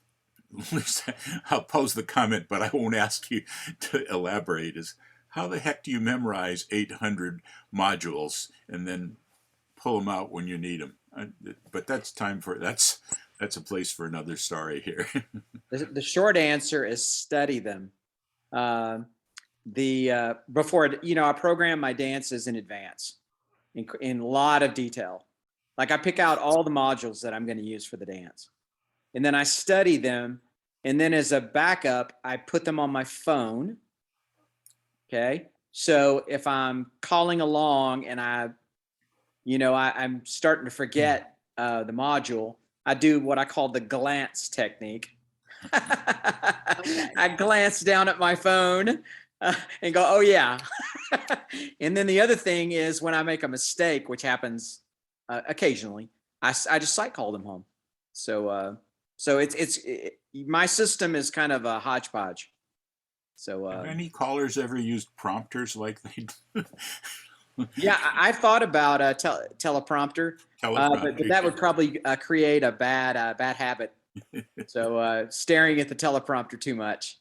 S1: I'll pose the comment, but I won't ask you to elaborate, is how the heck do you memorize 800 modules and then pull them out when you need them? But that's a place for another story here.
S3: The short answer is study them. Before, I program my dances in advance in a lot of detail. Like I pick out all the modules that I'm going to use for the dance, and then I study them. And then as a backup, I put them on my phone. Okay. So if I'm calling along and I'm starting to forget the module, I do what I call the glance technique. I glance down at my phone and go, oh yeah. And then the other thing is when I make a mistake, which happens occasionally, I just sight call them home. So it's my system is kind of a hodgepodge. So
S1: Have any callers ever used prompters like they do?
S3: yeah, I thought about a teleprompter, but that would probably create a bad habit. So staring at the teleprompter too much.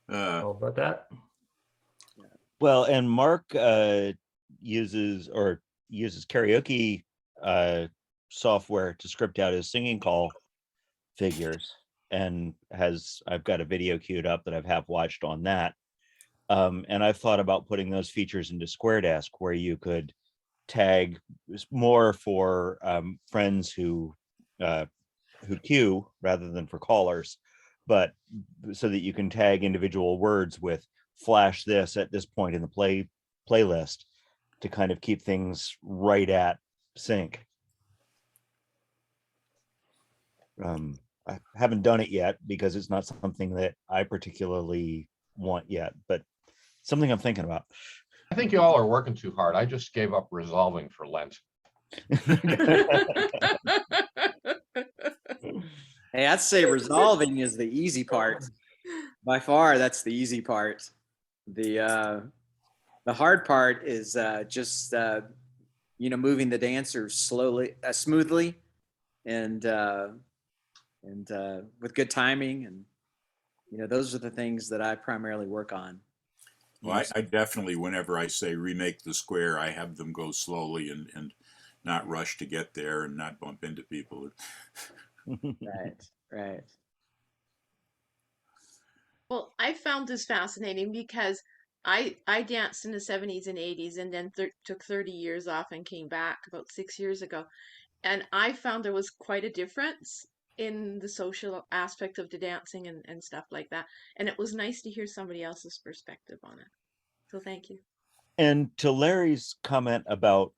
S4: How about that?
S2: Well, and Mark uses karaoke software to script out his singing call figures, and I've got a video queued up that I've half watched on that. And I've thought about putting those features into Square Desk, where you could tag more for friends who queue rather than for callers, but so that you can tag individual words with flash this at this point in the playlist to kind of keep things right at sync. I haven't done it yet because it's not something that I particularly want yet, but something I'm thinking about.
S9: I think you all are working too hard. I just gave up resolving for Lent.
S3: Hey, I'd say resolving is the easy part. By far, that's the easy part. The hard part is just moving the dancers smoothly, and with good timing, and those are the things that I primarily work on.
S1: Well, I definitely, whenever I say remake the square, I have them go slowly and not rush to get there and not bump into people.
S3: Right.
S12: Well, I found this fascinating because I danced in the 70s and 80s and then took 30 years off and came back about 6 years ago. And I found there was quite a difference in the social aspect of the dancing and stuff like that. And it was nice to hear somebody else's perspective on it. So thank you.
S2: And to Larry's comment about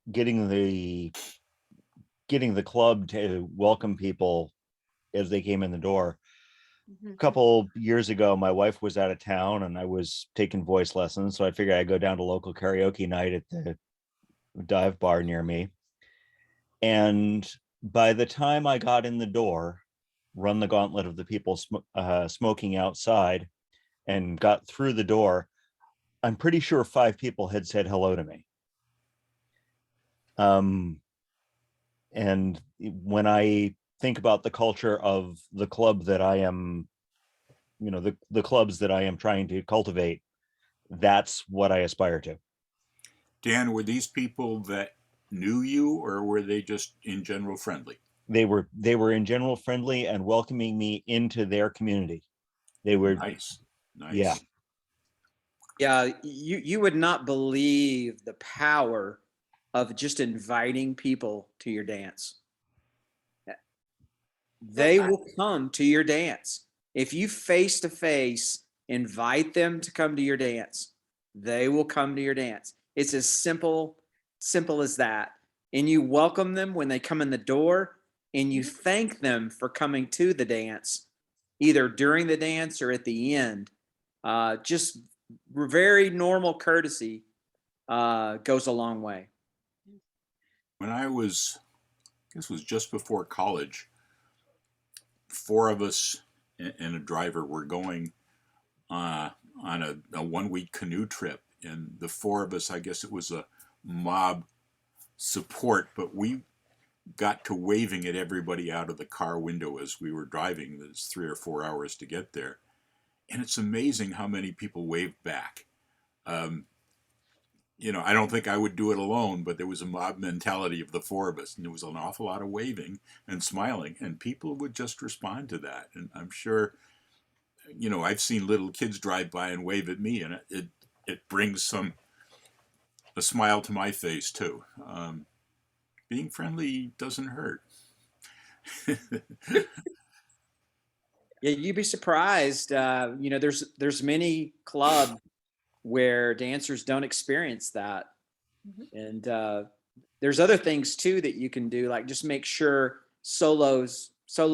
S2: getting the club to welcome people as they came in the door. A couple years ago, my wife was out of town and I was taking voice lessons. So I figured I'd go down to local karaoke night at the dive bar near me. And by the time I got in the door, run the gauntlet of the people smoking outside, and got through the door, I'm pretty sure 5 people had said hello to me. And when I think about the culture of the club that I am, the clubs that I am trying to cultivate, that's what I aspire to.
S1: Dan, were these people that knew you, or were they just in general friendly?
S2: They were in general friendly and welcoming me into their community. They were
S1: nice.
S3: Yeah, you would not believe the power of just inviting people to your dance. They will come to your dance. If you face to face invite them to come to your dance, they will come to your dance. It's as simple as that. And you welcome them when they come in the door, and you thank them for coming to the dance, either during the dance or at the end. Just very normal courtesy goes a long way.
S1: When this was just before college, 4 of us and a driver were going on a 1-week canoe trip. And the 4 of us, I guess it was a mob support, but we got to waving at everybody out of the car window as we were driving. There's 3 or 4 hours to get there. And it's amazing how many people waved back. I don't think I would do it alone, but there was a mob mentality of the 4 of us, and there was an awful lot of waving and smiling, and people would just respond to that. And I'm sure, I've seen little kids drive by and wave at me, and it brings a smile to my face too. Being friendly doesn't hurt.
S3: Yeah, you'd be surprised. There's many clubs where dancers don't experience that. And there's other things too that you can do, like just make sure solo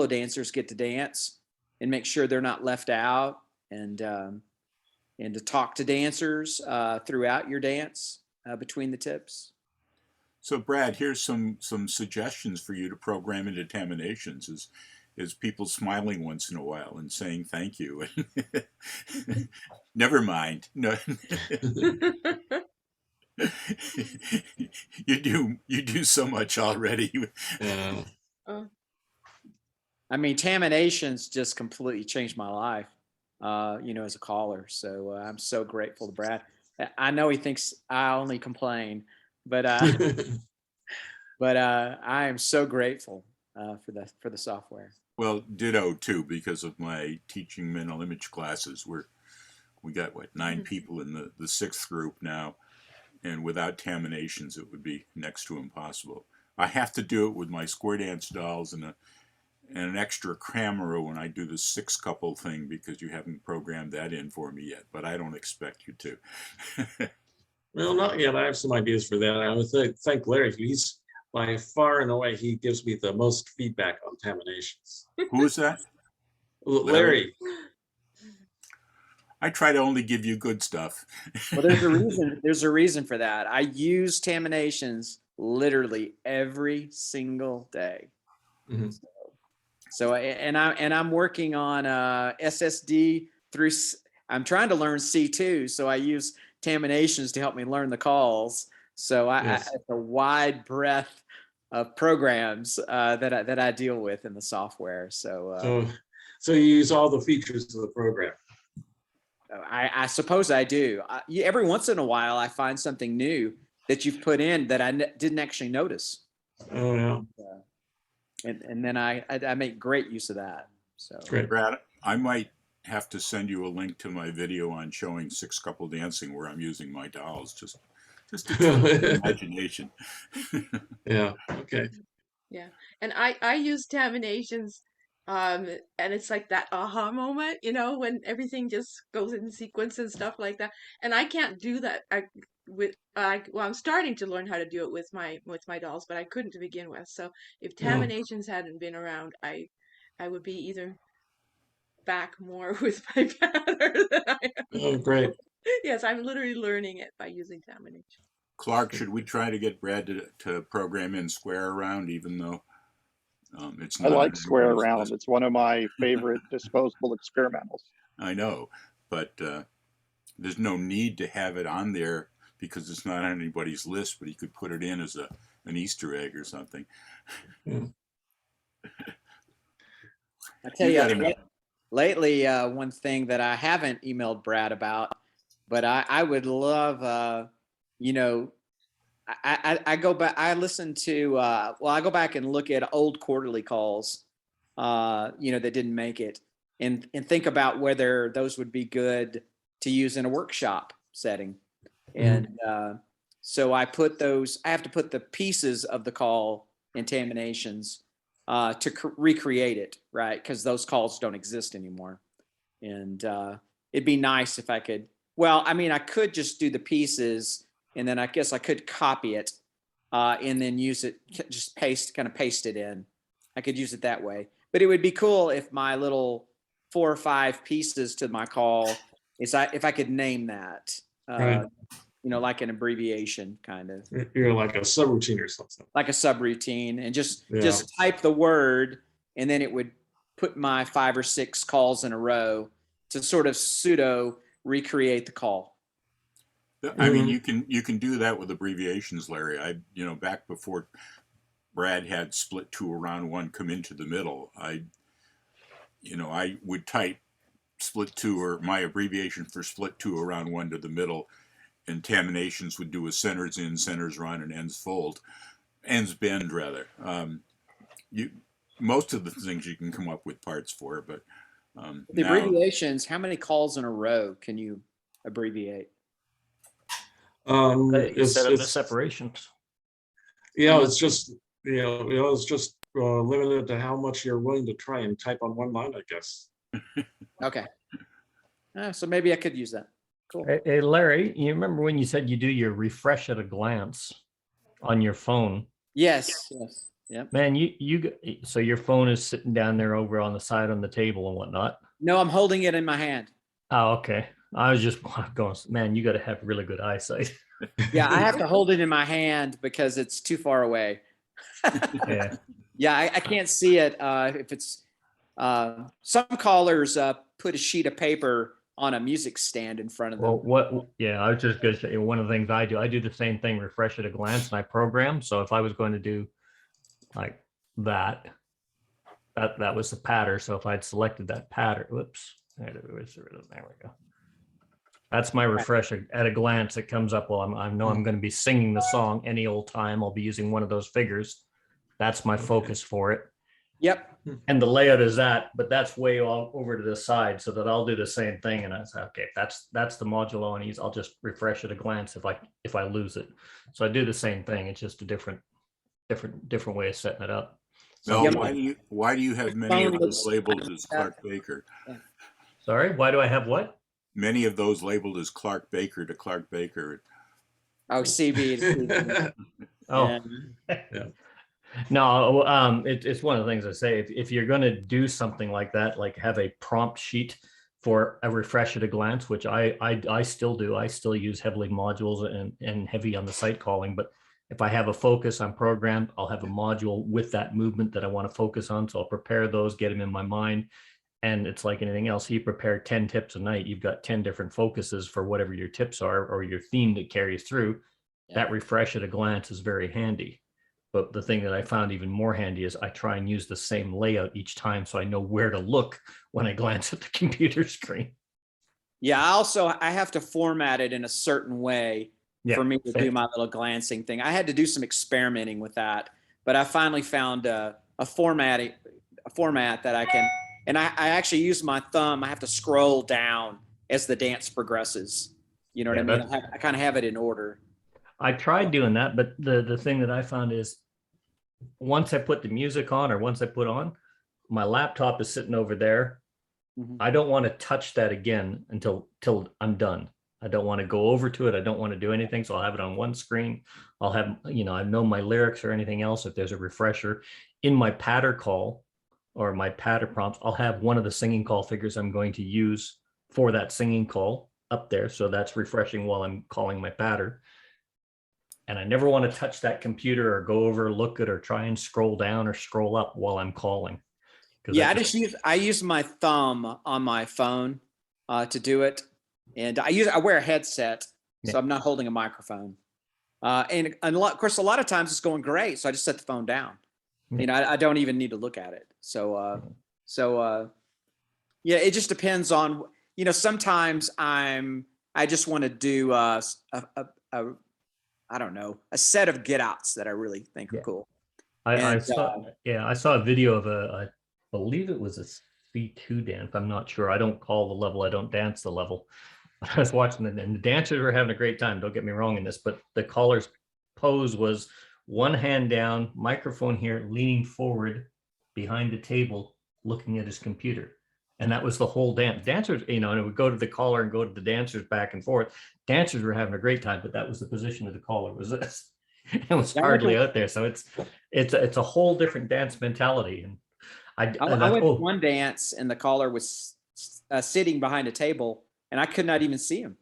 S3: dancers get to dance, and make sure they're not left out, and to talk to dancers throughout your dance between the tips.
S1: So Brad, here's some suggestions for you to program into Taminations. is people smiling once in a while and saying thank you. Never mind. No. you do so much already.
S10: Yeah.
S12: Oh,
S3: I mean, Taminations just completely changed my life, as a caller. So I'm so grateful to Brad. I know he thinks I only complain, but I am so grateful for the software.
S1: Well, ditto too, because of my teaching mental image classes. We got 9 people in the 6th group now, and without Taminations, it would be next to impossible. I have to do it with my square dance dolls and an extra camera when I do the 6 couple thing, because you haven't programmed that in for me yet, but I don't expect you to.
S10: Well, not yet. I have some ideas for that. I would thank Larry. He's by far and away, he gives me the most feedback on Taminations.
S1: Who is that?
S10: Larry.
S1: I try to only give you good stuff.
S3: Well, there's a reason. There's a reason for that. I use Taminations literally every single day.
S10: Mm-hmm.
S3: So I'm working on SSD through. I'm trying to learn C2, so I use Taminations to help me learn the calls. So
S10: Yes.
S3: it's a wide breadth of programs that I deal with in the software. So
S10: you use all the features of the program.
S3: I suppose I do. Every once in a while, I find something new that you've put in that I didn't actually notice.
S10: Oh yeah.
S3: And then I make great use of that. So
S10: Great.
S1: Brad, I might have to send you a link to my video on showing 6 couple dancing where I'm using my dolls. Just to imagination.
S10: Yeah. Okay.
S12: yeah. And I use Taminations, and it's like that aha moment, when everything just goes in sequence and stuff like that. And I can't do that. I'm starting to learn how to do it with my dolls, but I couldn't to begin with. So if Taminations hadn't been around, I would be either back more with my pattern than I am.
S10: Oh, great.
S12: Yes, I'm literally learning it by using Taminations.
S1: Clark, should we try to get Brad to program in square around, even though it's
S6: I
S1: not
S6: like
S1: on
S6: square
S1: anybody's
S6: round.
S1: list?
S6: It's one of my favorite disposable experimentals.
S1: I know, but there's no need to have it on there because it's not on anybody's list, but he could put it in as an Easter egg or something.
S10: Yeah.
S3: I tell
S1: You
S3: you,
S1: gotta-
S3: lately, one thing that I haven't emailed Brad about, but I would love, I go back, I listen to, I go back and look at old quarterly calls, that didn't make it, and think about whether those would be good to use in a workshop setting. And so I have to put the pieces of the call in Taminations to recreate it, right? Because those calls don't exist anymore. And it'd be nice if I could, I could just do the pieces, and then I guess I could copy it and then use it, just paste it in. I could use it that way. But it would be cool if my little 4 or 5 pieces to my call, if I could name that,
S10: Right.
S3: like an abbreviation kind of.
S10: You're like a subroutine or something.
S3: Like a subroutine, and just
S10: Yeah.
S3: type the word, and then it would put my 5 or 6 calls in a row to sort of pseudo recreate the call.
S1: I mean, you can do that with abbreviations, Larry. Back before Brad had split 2 around 1 come into the middle, I would type split 2 or my abbreviation for split 2 around 1 to the middle, and Taminations would do a centers in, centers run, and ends bend rather. Most of the things you can come up with parts for, but
S3: the abbreviations, how many calls in a row can you abbreviate?
S4: Instead of the separations.
S10: Yeah, it's just limited to how much you're willing to try and type on one line, I guess.
S3: Okay. So maybe I could use that. Cool.
S4: Hey, Larry, you remember when you said you do your refresh at a glance on your phone?
S3: Yes. Yeah.
S4: Man, so your phone is sitting down there over on the side on the table and whatnot?
S3: No, I'm holding it in my hand.
S4: Oh, okay. I was just going, man, you got to have really good eyesight.
S3: Yeah, I have to hold it in my hand because it's too far away.
S4: Yeah.
S3: Yeah, I can't see it if it's Some callers put a sheet of paper on a music stand in front of them.
S4: Well, I was just going to say, one of the things I do the same thing, refresh at a glance, and I program. So if I was going to do like that was the pattern. So if I'd selected that pattern, whoops, there we go. That's my refresh at a glance. It comes up, well, I know I'm going to be singing the song any old time. I'll be using one of those figures. That's my focus for it.
S3: Yep.
S4: And the layout is that, but that's way all over to the side, so that I'll do the same thing. And I say, okay, that's the modulo, and I'll just refresh at a glance if I lose it. So I do the same thing. It's just a different way of setting it up.
S1: Mel,
S3: Yeah.
S1: why do you have many of those labeled as Clark Baker?
S4: Sorry, why do I have what?
S1: Many of those labeled as Clark Baker to Clark Baker.
S3: Oh, CB. to
S4: Oh,
S3: Yeah.
S4: no, it's one of the things I say. If you're going to do something like that, like have a prompt sheet for a refresh at a glance, which I still do. I still use heavily modules and heavy on the site calling. But if I have a focus on programmed, I'll have a module with that movement that I want to focus on. So I'll prepare those, get them in my mind. And it's like anything else. You prepare 10 tips a night. You've got 10 different focuses for whatever your tips are or your theme that carries through.
S3: Yeah.
S4: That refresh at a glance is very handy. But the thing that I found even more handy is I try and use the same layout each time, so I know where to look when I glance at the computer screen.
S3: Yeah. I have to format it in a certain way for me to do my little glancing thing. I had to do some experimenting with that, but I finally found a format that I can, and I actually use my thumb. I have to scroll down as the dance progresses. You know what I mean? I kind of have it in order.
S4: I tried doing that, but the thing that I found is once I put the music on or once I put on, my laptop is sitting over there.
S3: Mhm.
S4: I don't want to touch that again till I'm done. I don't want to go over to it. I don't want to do anything. So I'll have it on one screen. I'll have, I know my lyrics or anything else. If there's a refresher in my patter call or my patter prompts, I'll have one of the singing call figures I'm going to use for that singing call up there. So that's refreshing while I'm calling my patter. And I never want to touch that computer or go over, look at, or try and scroll down or scroll up while I'm calling.
S3: Yeah, I use my thumb on my phone to do it, and I wear a headset, so I'm not holding a microphone. And of course, a lot of times it's going great, so I just set the phone down. I don't even need to look at it. So yeah, it just depends on. Sometimes I just want to do I don't know, a set of get outs that I really think are cool.
S4: I saw a video of I believe it was a C2 dance. I'm not sure. I don't call the level. I don't dance the level. I was watching it, and the dancers were having a great time. Don't get me wrong in this, but the caller's pose was one hand down, microphone here, leaning forward behind the table, looking at his computer. And that was the whole dance. Dancers, and it would go to the caller and go to the dancers back and forth. Dancers were having a great time, but that was the position of the caller. Was this? It was hardly out there. So it's a whole different dance mentality. And
S3: I went to one dance, and the caller was sitting behind a table, and I could not even see him.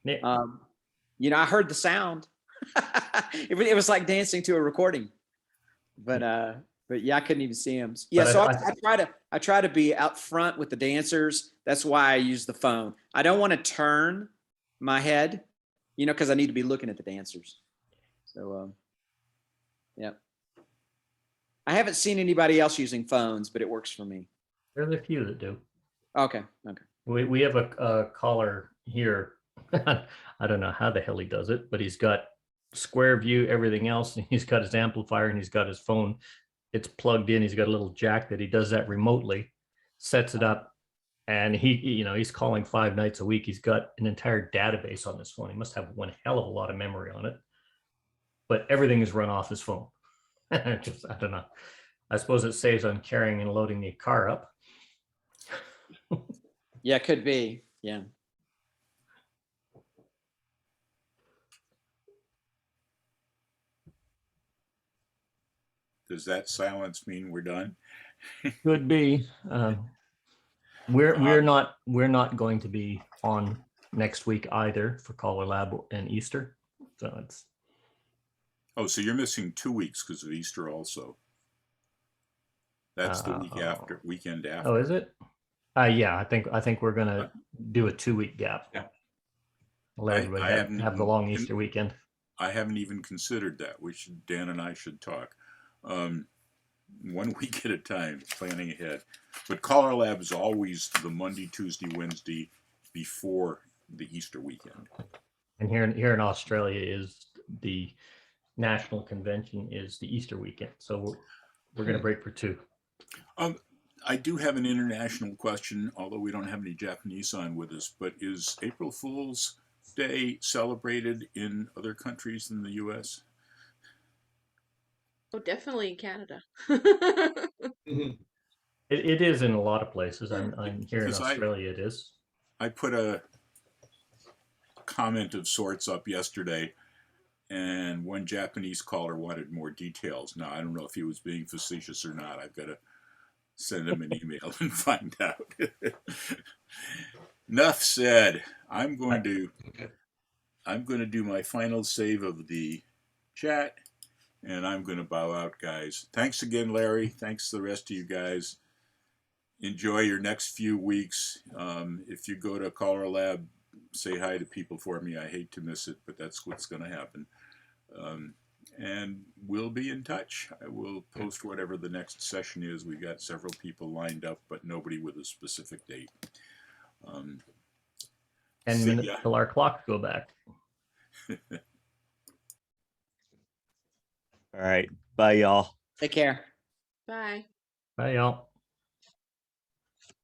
S4: Yeah.
S3: I heard the sound. It was like dancing to a recording, but yeah, I couldn't even see him. Yeah,
S4: But
S3: so I try to be out front with the dancers. That's why I use the phone. I don't want to turn my head, because I need to be looking at the dancers. So, yeah. I haven't seen anybody else using phones, but it works for me.
S4: There's a few that do.
S3: Okay.
S4: We have a caller here. I don't know how the hell he does it, but he's got square view, everything else. And he's got his amplifier and he's got his phone. It's plugged in. He's got a little jack that he does that remotely, sets it up, and he's calling 5 nights a week. He's got an entire database on his phone. He must have one hell of a lot of memory on it, but everything is run off his phone. I don't know. I suppose it saves on carrying and loading the car up.
S3: Yeah, could be. Yeah.
S1: Does that silence mean we're done?
S4: Could be. We're not going to be on next week either for Caller Lab and Easter. So it's.
S1: Oh, so you're missing 2 weeks because of Easter also. That's the weekend after.
S4: Oh, is it? Yeah, I think we're gonna do a 2-week gap.
S10: Yeah.
S4: Let everybody have the long Easter weekend.
S1: I haven't even considered that. Dan and I should talk. 1 week at a time, planning ahead. But Color Lab is always the Monday, Tuesday, Wednesday before the Easter weekend.
S4: And here in Australia is the national convention is the Easter weekend. So we're going to break for 2.
S1: I do have an international question, although we don't have any Japanese on with us, but is April Fool's Day celebrated in other countries than the U.S.?
S12: Oh, definitely in Canada.
S4: It is in a lot of places. I'm here in
S1: Because
S4: Australia. It is.
S1: I put a comment of sorts up yesterday, and one Japanese caller wanted more details. Now, I don't know if he was being facetious or not. I've got to send him an email and find out. Enough said. I'm going to do my final save of the chat, and I'm going to bow out, guys. Thanks again, Larry. Thanks to the rest of you guys. Enjoy your next few weeks. If you go to Color Lab, say hi to people for me. I hate to miss it, but that's what's going to happen. And we'll be in touch. I will post whatever the next session is. We've got several people lined up, but nobody with a specific date.
S4: 10 minutes till our clocks go back.
S2: All right. Bye, y'all.
S3: Take care.
S12: Bye.
S4: Bye, y'all.